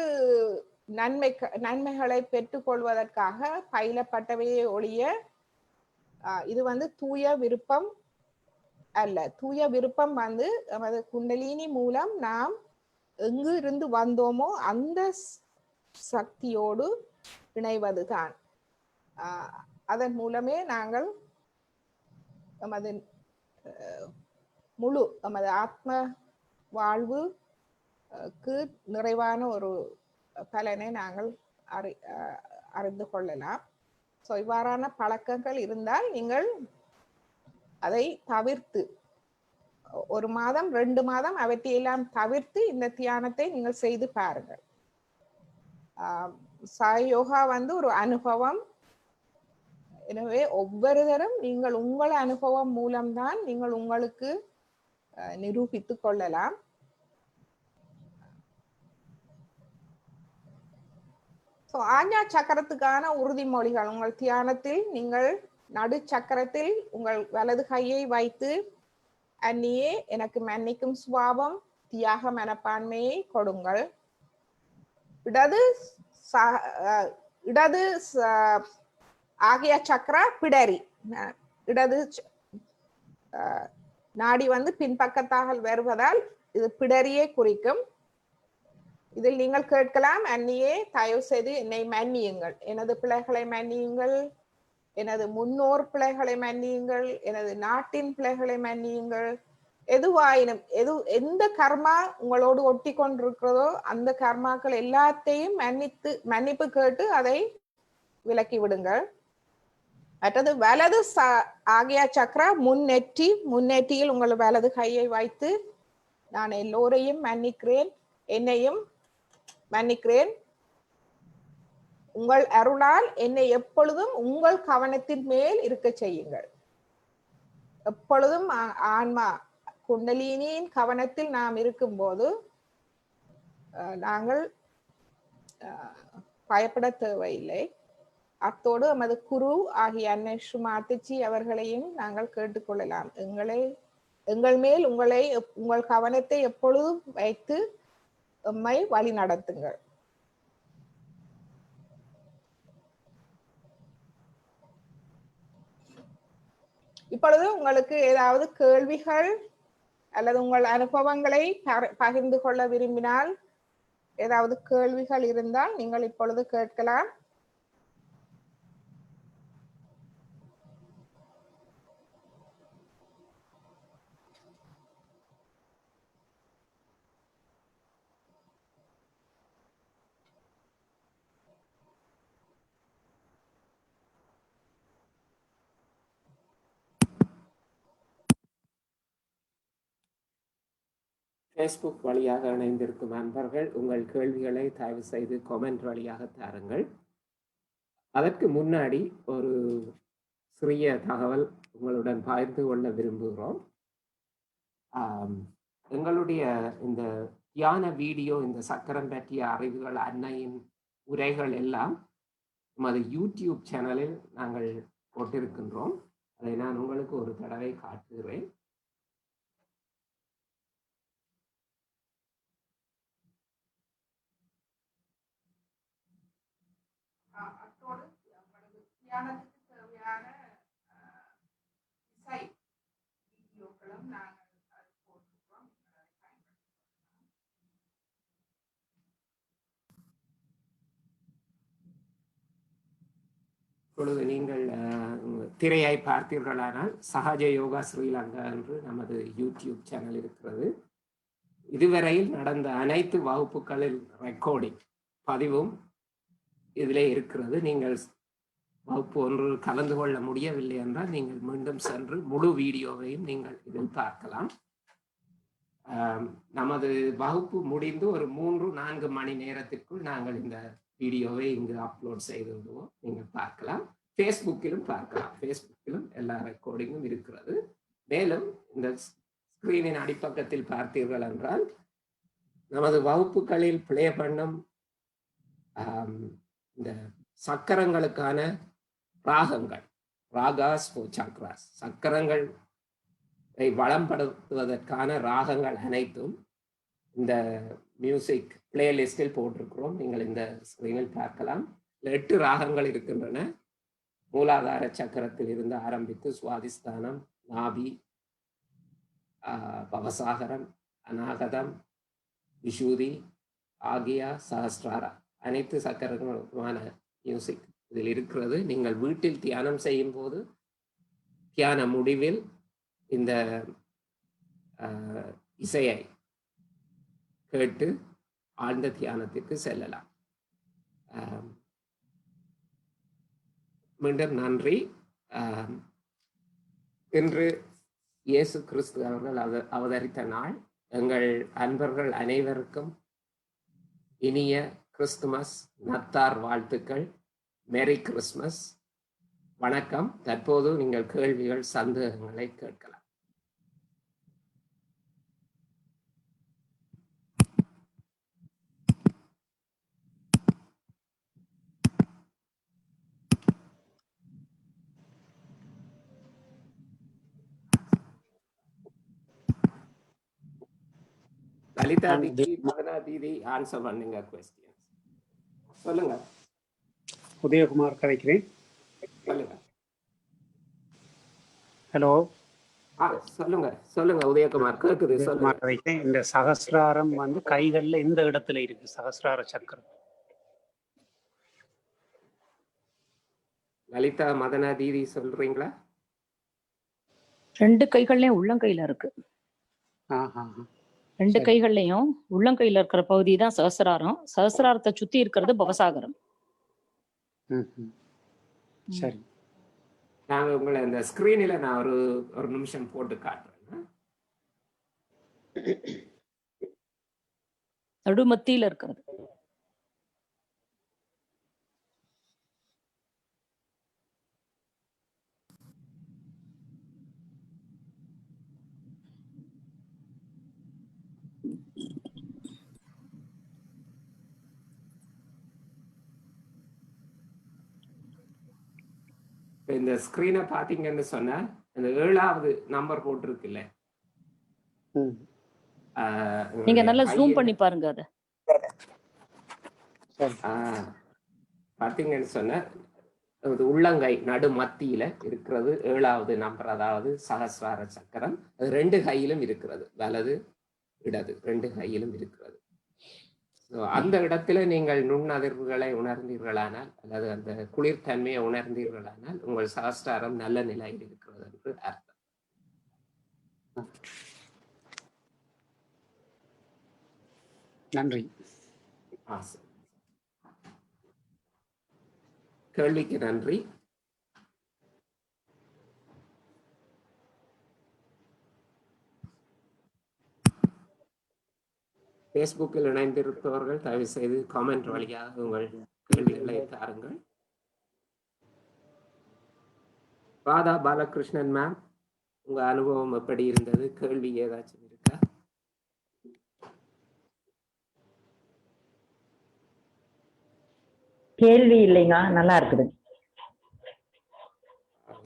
நன்மைகளை பெற்றுக்கொள்வதற்காக பயிலப்பட்டவையே ஒழிய இது வந்து தூய விருப்பம் அல்ல. தூய விருப்பம் வந்து நமது குண்டலினி மூலம் நாம் எங்கு இருந்து வந்தோமோ அந்த சக்தியோடு இணைவதுதான். அதன் மூலமே நாங்கள் நமது நமது ஆத்ம வாழ்வுக்கு நிறைவான ஒரு பலனை நாங்கள் அறிந்து கொள்ளலாம். ஸோ இவ்வாறான பழக்கங்கள் இருந்தால் நீங்கள் அதை தவிர்த்து 1 மாதம் 2 மாதம் அவற்றையெல்லாம் தவிர்த்து இந்த தியானத்தை நீங்கள் செய்து பாருங்கள். சாய் யோகா வந்து ஒரு அனுபவம். எனவே ஒவ்வொருவரும் நீங்கள் உங்கள் அனுபவம் மூலம்தான் நீங்கள் உங்களுக்கு நிரூபித்துக் கொள்ளலாம். ஆஞ்ஞா சக்கரத்துக்கான உறுதிமொழிகள். உங்கள் தியானத்தில் நீங்கள் நடு சக்கரத்தில் உங்கள் வலது கையை வைத்து அந்நியே எனக்கு மன்னிக்கும் சுபாவம் தியாக மனப்பான்மையை கொடுங்கள். இடது ஆகிய சக்கரா பிடரி, இடது நாடி வந்து பின்பக்கத்தாக வருவதால் இது பிடரியை குறிக்கும். இதில் நீங்கள் கேட்கலாம், அந்நியே தயவு செய்து என்னை மன்னியுங்கள், எனது பிள்ளைகளை மன்னியுங்கள், எனது முன்னோர் பிள்ளைகளை மன்னியுங்கள், எனது நாட்டின் பிள்ளைகளை மன்னியுங்கள். எதுவாயினும் எந்த கர்மா உங்களோடு ஒட்டி கொண்டிருக்கிறதோ அந்த கர்மாக்கள் எல்லாத்தையும் மன்னிப்பு கேட்டு அதை விலக்கி விடுங்கள். மற்றது வலது ஆகிய சக்கரா முன்னெற்றியில் உங்கள் வலது கையை வைத்து நான் எல்லோரையும் மன்னிக்கிறேன், என்னையும் மன்னிக்கிறேன். உங்கள் அருளால் என்னை எப்பொழுதும் உங்கள் கவனத்தின் மேல் இருக்க செய்யுங்கள். எப்பொழுதும் ஆன்மா குண்டலினியின் கவனத்தில் நாம் இருக்கும்போது நாங்கள் பயப்பட தேவையில்லை. அத்தோடு நமது குரு ஆகிய அன்னை ஸ்ரீமாத்திஜி அவர்களையும் நாங்கள் கேட்டுக்கொள்ளலாம். எங்கள் மேல் உங்கள் கவனத்தை எப்பொழுதும் வைத்து எம்மை வழி நடத்துங்கள். இப்பொழுது உங்களுக்கு ஏதாவது கேள்விகள் அல்லது உங்கள் அனுபவங்களை பகிர்ந்து கொள்ள விரும்பினால், ஏதாவது கேள்விகள் இருந்தால் நீங்கள் இப்பொழுது கேட்கலாம். ஃபேஸ்புக் வழியாக இணைந்திருக்கும் அன்பர்கள் உங்கள் கேள்விகளை தயவு செய்து கமெண்ட் வழியாக தாருங்கள். அதற்கு முன்னாடி ஒரு சிறிய தகவல் உங்களுடன் பகிர்ந்து கொள்ள விரும்புகிறோம். எங்களுடைய இந்த தியான வீடியோ, இந்த சக்கரம் பற்றிய அறிவுகள், அன்னையின் உரைகள் எல்லாம் நமது யூடியூப் சேனலில் நாங்கள் போட்டிருக்கின்றோம். அதை நான் உங்களுக்கு ஒரு தடவை காட்டுகிறேன். தியானத்துக்கு தேவையான இசை வீடியோக்களும் நாங்கள் போட்டிருக்கோம். இப்பொழுது நீங்கள் திரையை பார்த்தீர்களானால் சகஜ யோகா ஸ்ரீலங்கா என்று நமது யூடியூப் சேனல் இருக்கிறது. இதுவரையில் நடந்த அனைத்து வகுப்புகளில் ரெக்கார்டிங் பதிவும் இதிலே இருக்கிறது. நீங்கள் வகுப்பு ஒன்று கலந்து கொள்ள முடியவில்லை என்றால் நீங்கள் மீண்டும் சென்று முழு வீடியோவையும் நீங்கள் இதில் பார்க்கலாம். நமது வகுப்பு முடிந்து ஒரு 3-4 மணி நேரத்திற்குள் நாங்கள் இந்த வீடியோவை இங்கு அப்லோட் செய்து விடுவோம். நீங்கள் பார்க்கலாம். ஃபேஸ்புக்கிலும் பார்க்கலாம். ஃபேஸ்புக்கிலும் எல்லா ரெக்கார்டிங்கும் இருக்கிறது. மேலும் இந்த ஸ்கிரீனின் அடிப்பக்கத்தில் பார்த்தீர்கள் என்றால் நமது வகுப்புகளில் பிளே பண்ணும் இந்த சக்கரங்களுக்கான ராகங்கள், ராகாஸ் ஃபோர் சக்ராஸ், சக்கரங்களை வளம்படுத்துவதற்கான ராகங்கள் அனைத்தும் இந்த மியூசிக் பிளேலிஸ்டில் போட்டிருக்கிறோம். நீங்கள் இந்த ஸ்க்ரீனில் பார்க்கலாம். 8 ராகங்கள் இருக்கின்றன. மூலாதார சக்கரத்தில் இருந்து ஆரம்பித்து சுவாதிஸ்தானம், நாபி, பவசாகரம், அநாகதம், விஷூதி, ஆகியா, சஹஸ்ராரா அனைத்து சக்கரங்களுமான மியூசிக் இதில் இருக்கிறது. நீங்கள் வீட்டில் தியானம் செய்யும் போது தியான முடிவில் இந்த இசையை கேட்டு ஆழ்ந்த தியானத்திற்கு செல்லலாம். மீண்டும் நன்றி. இன்று இயேசு கிறிஸ்து அவர்கள் அவதரித்த நாள். எங்கள் அன்பர்கள் அனைவருக்கும் இனிய கிறிஸ்துமஸ் நத்தார் வாழ்த்துக்கள். Merry Christmas. வணக்கம். தற்போது நீங்கள் கேள்விகள், சந்தேகங்களை கேட்கலாம். லலிதா தீதி, மதனா தீதி ஆன்சர் பண்ணுங்க கொஸ்டின். சொல்லுங்க. உதயகுமார் கதைக்கிறேன். சொல்லுங்க. ஹலோ. சொல்லுங்க சொல்லுங்க உதயகுமார் கேக்குது. சொல்லுங்க. கதைக்கிறேன். இந்த சகஸ்ராரம் வந்து கைகள்ல எந்த இடத்துல இருக்கு? சகஸ்ரார சக்கரம். லலிதா, மதனா தீதி சொல்றீங்களா? 2 கைகள்லயும் உள்ளங்கையில இருக்கு. 2 கைகள்லயும் உள்ளங்கையில இருக்கிற பகுதி தான் சகசிராரம். சகசிராரத்தை சுத்தி இருக்கிறது பவசாகரம். சரி. நாங்க உங்களை இந்த ஸ்கிரீனில் நான் ஒரு நிமிஷம் போட்டு காட்டுறேன். நடுமத்தியில இருக்கிறது. இந்த ஸ்கிரீனை பாத்தீங்கன்னு சொன்னா அந்த 7வது நம்பர் போட்டிருக்குல்ல, நீங்க நல்லா ஜூம் பண்ணி பாருங்க. அத பாத்தீங்கன்னு சொன்னா உள்ளங்கை நடு மத்தியில இருக்கிறது 7வது நம்பர், அதாவது சகஸ்ரார சக்கரம். அது 2 கையிலும் இருக்கிறது, வலது இடது 2 கையிலும் இருக்கிறது. அந்த இடத்துல நீங்கள் நுண்ணதிர்வுகளை உணர்ந்தீர்களானால், அல்லது அந்த குளிர்தன்மையை உணர்ந்தீர்களானால், உங்கள் சகஸ்ராரம் நல்ல நிலையில் இருக்கிறது என்று அர்த்தம். நன்றி. கேள்விக்கு நன்றி. ஃபேஸ்புக்கில் இணைந்திருப்பவர்கள் தயவு செய்து காமெண்ட் வழியாக உங்கள் கேள்விகளை தாருங்கள். ராதா பாலகிருஷ்ணன் மேம், உங்க அனுபவம் எப்படி இருந்தது? கேள்வி ஏதாச்சும் இருக்கா? கேள்வி இல்லைங்க, நல்லா இருக்குது.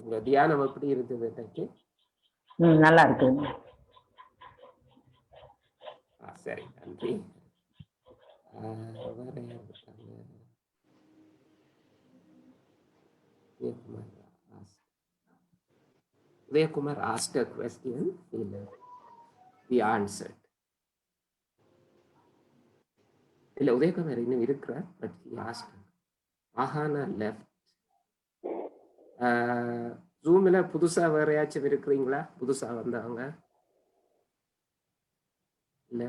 உங்க தியானம் எப்படி இருந்தது இன்னைக்கு? நல்லா இருக்குது. சரி, நன்றி. Udhayakumar asked a question, he answered. இல்ல, உதயகுமார் இன்னும் இருக்கிறார், but he asked. ஆஹானா left. ஜூம்ல புதுசா வேறையாச்சும் இருக்கிறீங்களா? புதுசா வந்தவங்க இல்ல.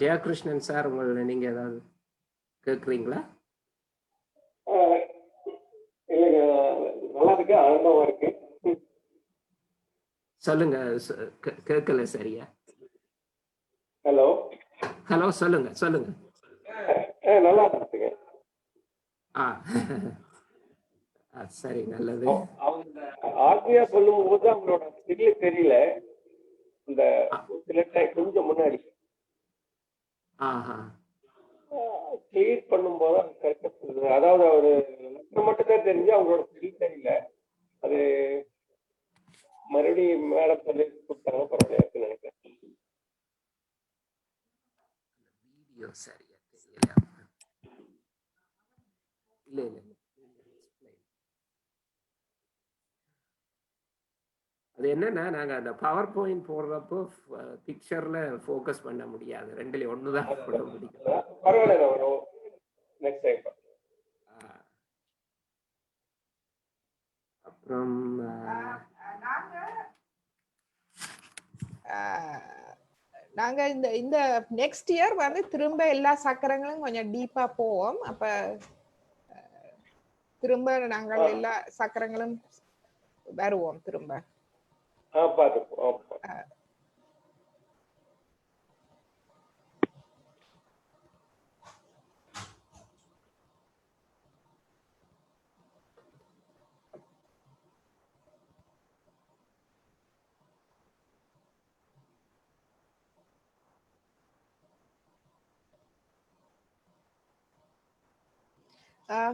ஜெயகிருஷ்ணன் சார், உங்களை நீங்க ஏதாவது கேட்குறீங்களா? நல்லா இருக்கு, ஆனந்தமா இருக்கு. சொல்லுங்க. கேட்கல சரியா. ஹலோ ஹலோ, சொல்லுங்க சொல்லுங்க. நல்லா இருக்குங்க. சரி, நல்லது. அவங்க ஆர்மியா சொல்லும் போது அவங்களோட ஸ்கில் தெரியல, இந்த கொஞ்சம் முன்னாடி கிளியர் பண்ணும்போது கரெக்டா, அதாவது அவரு மட்டும் தான் தெரிஞ்சு அவங்களோட ஸ்கில் தெரியல. அது மறுபடியும் மேடம் சொல்லி கொடுத்தாங்க, பரவாயில்ல நினைக்கிறேன். சரியா தெரியல. இல்ல இல்ல இல்ல. அது என்னன்னா நாங்க அந்த பவர் பாயிண்ட் போடுறப்போ பிக்சர்ல ஃபோக்கஸ் பண்ண முடியாது, ரெண்டுல ஒண்ணுதான் போட முடியும். பரவாயில்ல, நெக்ஸ்ட் டைம். அப்புறம் நாங்க இந்த இந்த நெக்ஸ்ட் இயர் வந்து திரும்ப எல்லா சக்கரங்களும் கொஞ்சம் டீப்பா போவோம். அப்ப திரும்ப நாங்கள் எல்லா சக்கரங்களும் வருவோம் திரும்ப. பார்த்துப்போம்.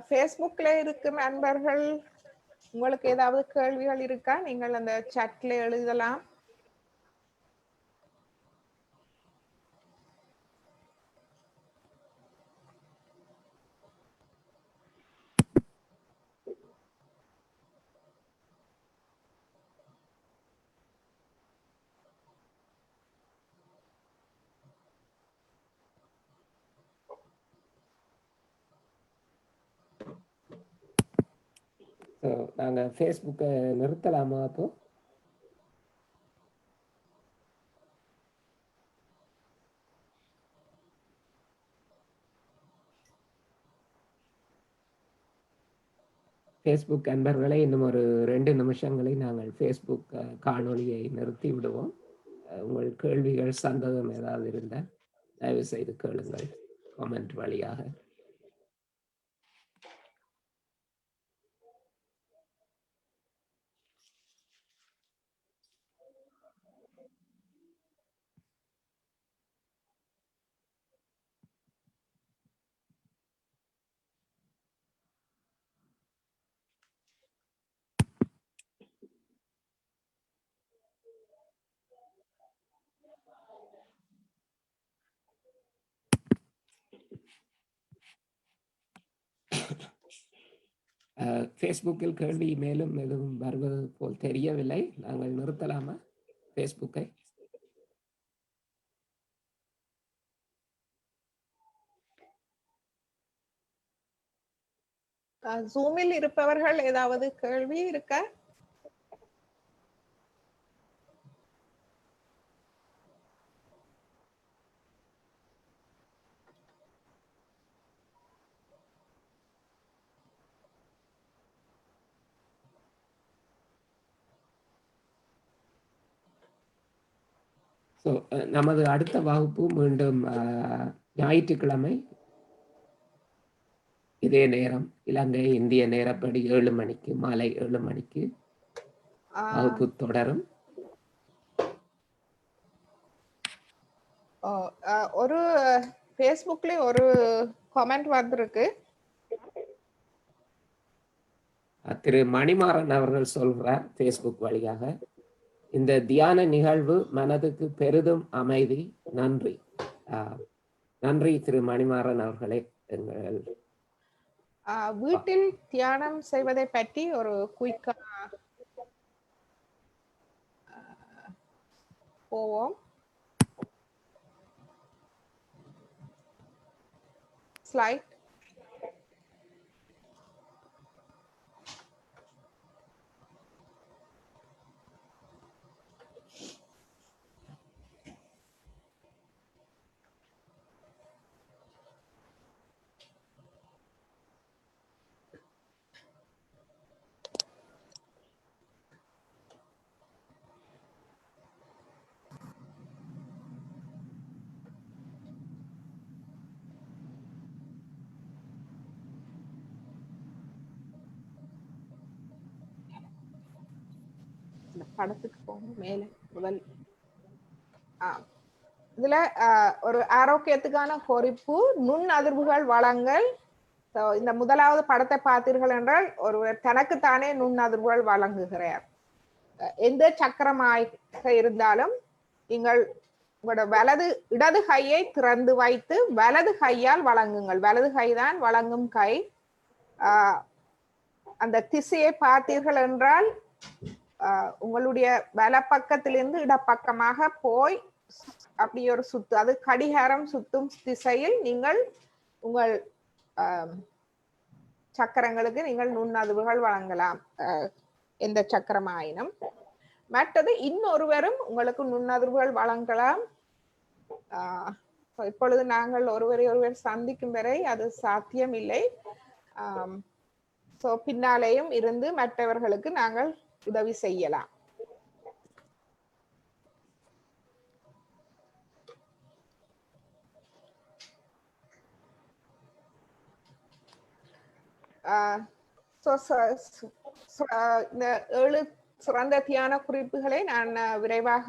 ஃபேஸ்புக்ல இருக்கும் நண்பர்கள், உங்களுக்கு ஏதாவது கேள்விகள் இருக்கா? நீங்கள் அந்த சாட்ல எழுதலாம். நாங்க ஃபேஸ்புக்கை நிறுத்தலாமா அப்போ? ஃபேஸ்புக் அன்பர்களை இன்னும் ஒரு 2 நிமிஷங்களில் நாங்கள் ஃபேஸ்புக் காணொளியை நிறுத்தி விடுவோம். உங்கள் கேள்விகள் சந்தேகம் ஏதாவது இருந்தால் தயவு செய்து கேளுங்கள் கமெண்ட் வழியாக. ஃபேஸ்புக்கில் கேள்வி மேலும் எதுவும் வருவது போல் தெரியவில்லை. நாங்கள் நிறுத்தலாமா ஃபேஸ்புக்கை? ஜூமில் இருப்பவர்கள் ஏதாவது கேள்வி இருக்கா? நமது அடுத்த வகுப்பு மீண்டும் ஞாயிற்றுக்கிழமை இதே நேரம், இலங்கை இந்திய நேரப்படி 7 மணிக்கு, மாலை 7 மணிக்கு வகுப்பு தொடரும். ஒரு ஃபேஸ்புக்ல ஒரு கமெண்ட் வந்திருக்கு. திரு மணிமாறன் அவர்கள் சொல்றார் ஃபேஸ்புக் வழியாக, இந்த தியான நிகழ்வு மனதுக்கு பெரிதும் அமைதி. நன்றி. நன்றி திரு மணிமாறன் அவர்களே. எங்கள் வீட்டில் தியானம் செய்வதை பற்றி ஒரு குயிக்கா போவோம். ஸ்லைட். படத்துக்கு போகணும் மேல முதல். இதுல ஒரு ஆரோக்கியத்துக்கான குறிப்பு, நுண் அதிர்வுகள் வழங்கல். இந்த முதலாவது படத்தை பார்த்தீர்கள் என்றால் ஒருவர் தனக்குத்தானே நுண் அதிர்வுகள் வழங்குகிறார். எந்த சக்கரமாக இருந்தாலும் நீங்கள் உங்களோட இடது கையை திறந்து வைத்து வலது கையால் வழங்குங்கள். வலது கைதான் வழங்கும் கை. அந்த திசையை பார்த்தீர்கள் என்றால் உங்களுடைய வலப்பக்கத்திலிருந்து இடப்பக்கமாக போய் அப்படி ஒரு சுத்து, அது கடிகாரம் சுத்தும் திசையில் நீங்கள் உங்கள் சக்கரங்களுக்கு நீங்கள் நுண்ணதிர்வுகள் வழங்கலாம், எந்த சக்கரமாயினும். மற்றது இன்னொருவரும் உங்களுக்கு நுண்ணதிர்வுகள் வழங்கலாம். இப்பொழுது நாங்கள் ஒருவரை ஒருவர் சந்திக்கும் வரை அது சாத்தியம் இல்லை. பின்னாலேயும் இருந்து மற்றவர்களுக்கு நாங்கள் உதவி செய்யலாம். இந்த 7 சிறந்த தியான குறிப்புகளை நான் விரைவாக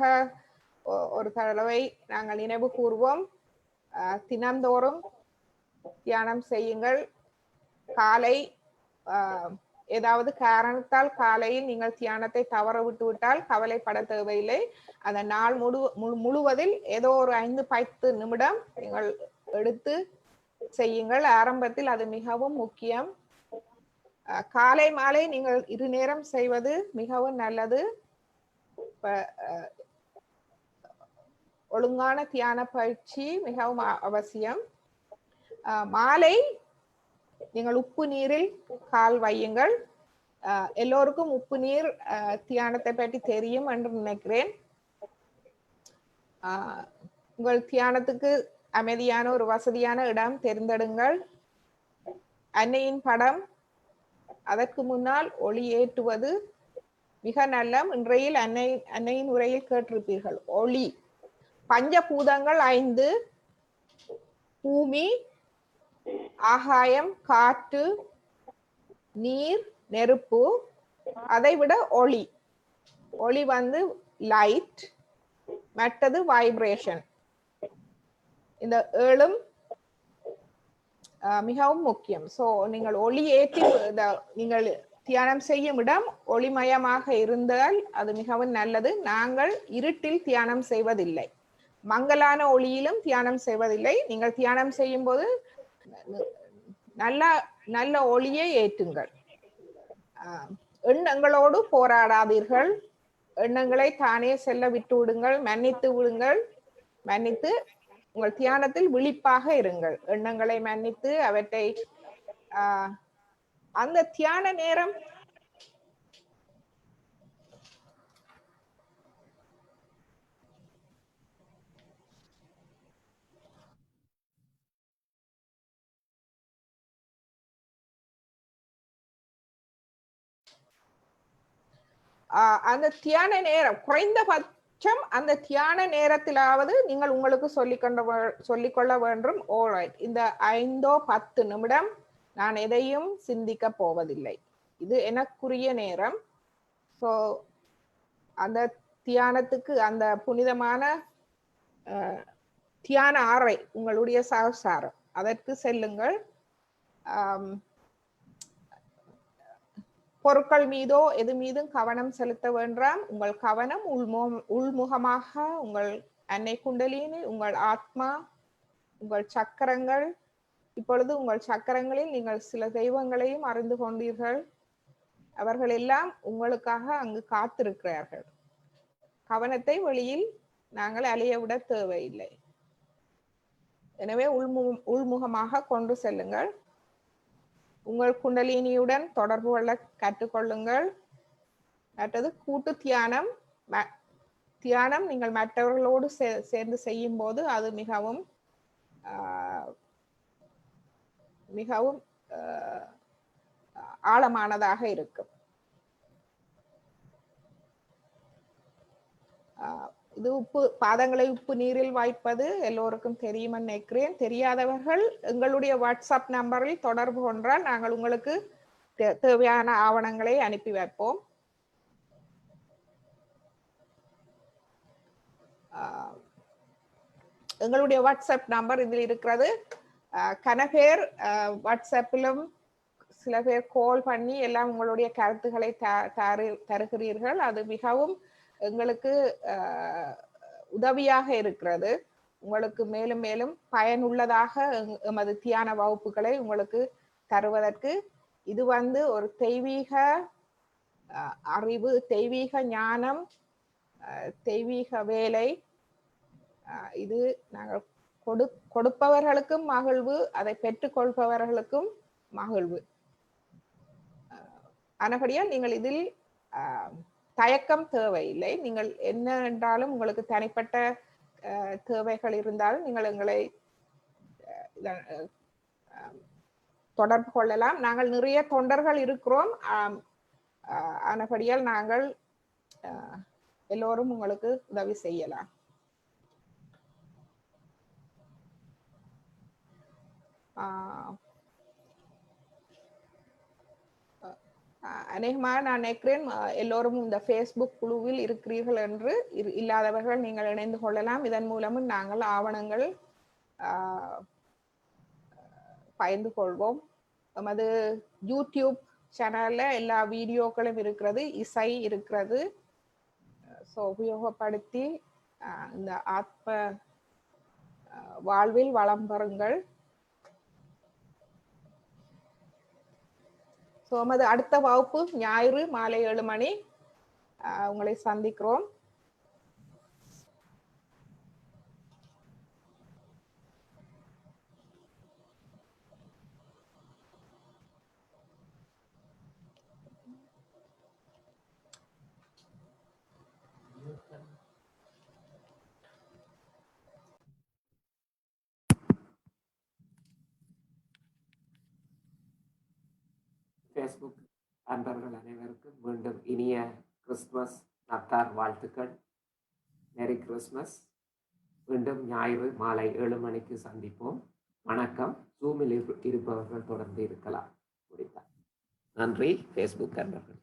ஒரு தடவை நாங்கள் நினைவு கூர்வோம். தினந்தோறும் தியானம் செய்யுங்கள். காலை ஏதாவது காரணத்தால் காலையில் நீங்கள் தியானத்தை தவற விட்டு விட்டால் கவலைப்பட தேவையில்லை. அந்த நாள் முழுவதில் ஏதோ ஒரு 5-10 நிமிடம் நீங்கள் எடுத்து செய்யுங்கள். ஆரம்பத்தில் அது மிகவும் முக்கியம். காலை மாலை நீங்கள் 2 நேரம் செய்வது மிகவும் நல்லது. ஒழுங்கான தியான பயிற்சி மிகவும் அவசியம். மாலை நீங்கள் உப்பு நீரில் கால் வையுங்கள். எல்லோருக்கும் உப்பு நீர் தியானத்தை பற்றி தெரியும் என்று நினைக்கிறேன். உங்கள் தியானத்துக்கு அமைதியான ஒரு வசதியான இடம் தேர்ந்தெடுங்கள். அன்னையின் படம், அதற்கு முன்னால் ஒளி ஏற்றுவது மிக நல்ல. இன்றையில் அன்னையின் உரையில் கேட்டிருப்பீர்கள். ஒளி, பஞ்சபூதங்கள் 5: பூமி, ஆகாயம், காற்று, நீர், நெருப்பு. அதை விட ஒளி, ஒளி லைட், மற்றது வைப்ரேஷன். இந்த 7 மிகவும் முக்கியம். நீங்கள் ஒளி ஏற்றி நீங்கள் தியானம் செய்யும் இடம் ஒளிமயமாக இருந்தால் அது மிகவும் நல்லது. நாங்கள் இருட்டில் தியானம் செய்வதில்லை, மங்கலான ஒளியிலும் தியானம் செய்வதில்லை. நீங்கள் தியானம் செய்யும் போது நல்ல ஒளியை ஏற்றுங்கள். எண்ணங்களோடு போராடாதீர்கள். எண்ணங்களை தானே செல்ல விட்டு விடுங்கள். மன்னித்து விடுங்கள். மன்னித்து உங்கள் தியானத்தில் விழிப்பாக இருங்கள். எண்ணங்களை மன்னித்து அவற்றை அந்த தியான நேரம் அந்த தியான நேரம் குறைந்தபட்சம் அந்த தியான நேரத்திலாவது நீங்கள் உங்களுக்கு சொல்லிக்கொள்ள வேண்டும். ஆல்ரைட், இந்த 5-10 நிமிடம் நான் எதையும் சிந்திக்க போவதில்லை, இது எனக்குரிய நேரம். அந்த தியானத்துக்கு, அந்த புனிதமான தியான அறை, உங்களுடைய சகசாரம், அதற்கு செல்லுங்கள். பொருட்கள் மீதோ எது மீதும் கவனம் செலுத்த வேண்டாம். உங்கள் கவனம் உள்முகமாக உங்கள் அன்னை குண்டலினி, உங்கள் ஆத்மா, உங்கள் சக்கரங்கள். இப்பொழுது உங்கள் சக்கரங்களில் நீங்கள் சில தெய்வங்களையும் அறிந்து கொண்டீர்கள். அவர்கள் எல்லாம் உங்களுக்காக அங்கு காத்திருக்கிறார்கள். கவனத்தை வெளியில் நாங்கள் அலைய விட தேவையில்லை. எனவே உள்முகமாக கொண்டு செல்லுங்கள். உங்கள் குண்டலினியுடன் தொடர்பு கொள்ள கற்றுக்கொள்ளுங்கள். மற்றது கூட்டு தியானம். தியானம் நீங்கள் மற்றவர்களோடு சேர்ந்து செய்யும் போது அது மிகவும் மிகவும் ஆழமானதாக இருக்கும். இது பாதங்களை உப்பு நீரில் வைப்பது எல்லோருக்கும் தெரியும் நினைக்கிறேன். தெரியாதவர்கள் எங்களுடைய வாட்ஸ்அப் நம்பரில் தொடர்பு கொண்டால் நாங்கள் உங்களுக்கு தேவையான ஆவணங்களை அனுப்பி வைப்போம். எங்களுடைய வாட்ஸ்அப் நம்பர் இதில் இருக்கிறது. கனபேர் வாட்ஸ்அப்பிலும் சில பேர் கால் பண்ணி எல்லாம் உங்களுடைய கருத்துக்களை தருகிறீர்கள். அது மிகவும் எங்களுக்கு உதவியாக இருக்கிறது. உங்களுக்கு மேலும் மேலும் பயனுள்ளதாக எமது தியான வகுப்புகளை உங்களுக்கு தருவதற்கு இது ஒரு தெய்வீக அறிவு, தெய்வீக ஞானம், தெய்வீக வேலை. இது நாங்கள் கொடுப்பவர்களுக்கும் மகிழ்வு, அதை பெற்றுக்கொள்பவர்களுக்கும் மகிழ்வு. ஆனபடியால் நீங்கள் இதில் தயக்கம் தேவையில்லை. நீங்கள் என்ன என்றாலும் உங்களுக்கு தனிப்பட்ட தேவைகள் இருந்தாலும் நீங்கள் எங்களை தொடர்பு கொள்ளலாம். நாங்கள் நிறைய தொண்டர்கள் இருக்கிறோம். ஆனபடியால் நாங்கள் எல்லோரும் உங்களுக்கு உதவி செய்யலாம். அநேகமாக நான் நினைக்கிறேன் எல்லோரும் இந்த ஃபேஸ்புக் குழுவில் இருக்கிறீர்கள் என்று. இல்லாதவர்கள் நீங்கள் இணைந்து கொள்ளலாம். இதன் மூலமும் நாங்கள் ஆவணங்கள் பகிர்ந்து கொள்வோம். நமது யூடியூப் சேனல்ல எல்லா வீடியோக்களும் இருக்கிறது, இசை இருக்கிறது. ஸோ உபயோகப்படுத்தி இந்த ஆத்ம வாழ்வில் வளம் பெறுங்கள். ஸோ நமது அடுத்த வகுப்பு ஞாயிறு மாலை 7 மணி உங்களை சந்திக்கிறோம். ஃபேஸ்புக் அன்பர்கள் அனைவருக்கும் மீண்டும் இனிய கிறிஸ்துமஸ் நத்தார் வாழ்த்துக்கள். Merry Christmas. மீண்டும் ஞாயிறு மாலை 7 மணிக்கு சந்திப்போம். வணக்கம். ஜூமில் இருப்பவர்கள் தொடர்ந்து இருக்கலாம் முடித்தார். நன்றி ஃபேஸ்புக் அன்பர்கள்.